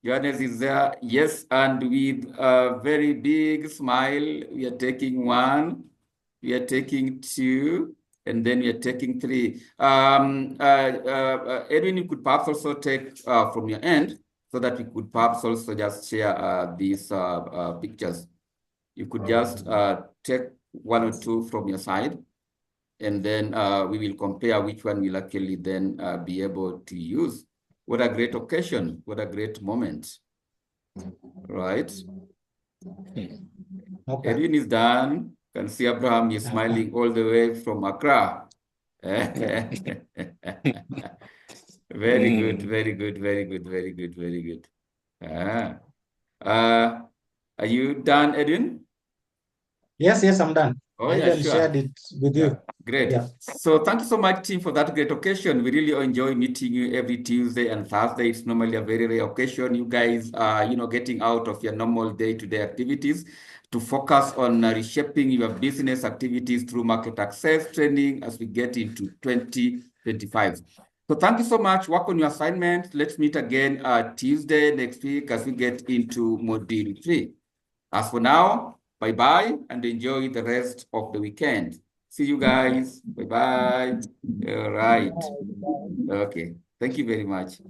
Johannes is there. Yes, and with a very big smile, we are taking one, we are taking two, and then we are taking three. Edwin, you could perhaps also take from your end, so that we could perhaps also just share these pictures. You could just take one or two from your side, and then we will compare which one will actually then be able to use. What a great occasion, what a great moment, right? Okay. Edwin is done. Can see Abraham is smiling all the way from Accra. Very good, very good, very good, very good, very good. Are you done, Edwin? Yes, I'm done. Oh, I yeah, even sure. shared it with you. Great. Yeah. So thank you so much, team, for that great occasion. We really enjoy meeting you every Tuesday and Thursday. It's normally a very rare occasion. You guys are, getting out of your normal day-to-day activities to focus on reshaping your business activities through market access training as we get into 2025. So thank you so much. Work on your assignment. Let's meet again Tuesday next week as we get into module 3. As for now, bye-bye and enjoy the rest of the weekend. See you guys. Bye-bye. All right. Okay. Thank you very much.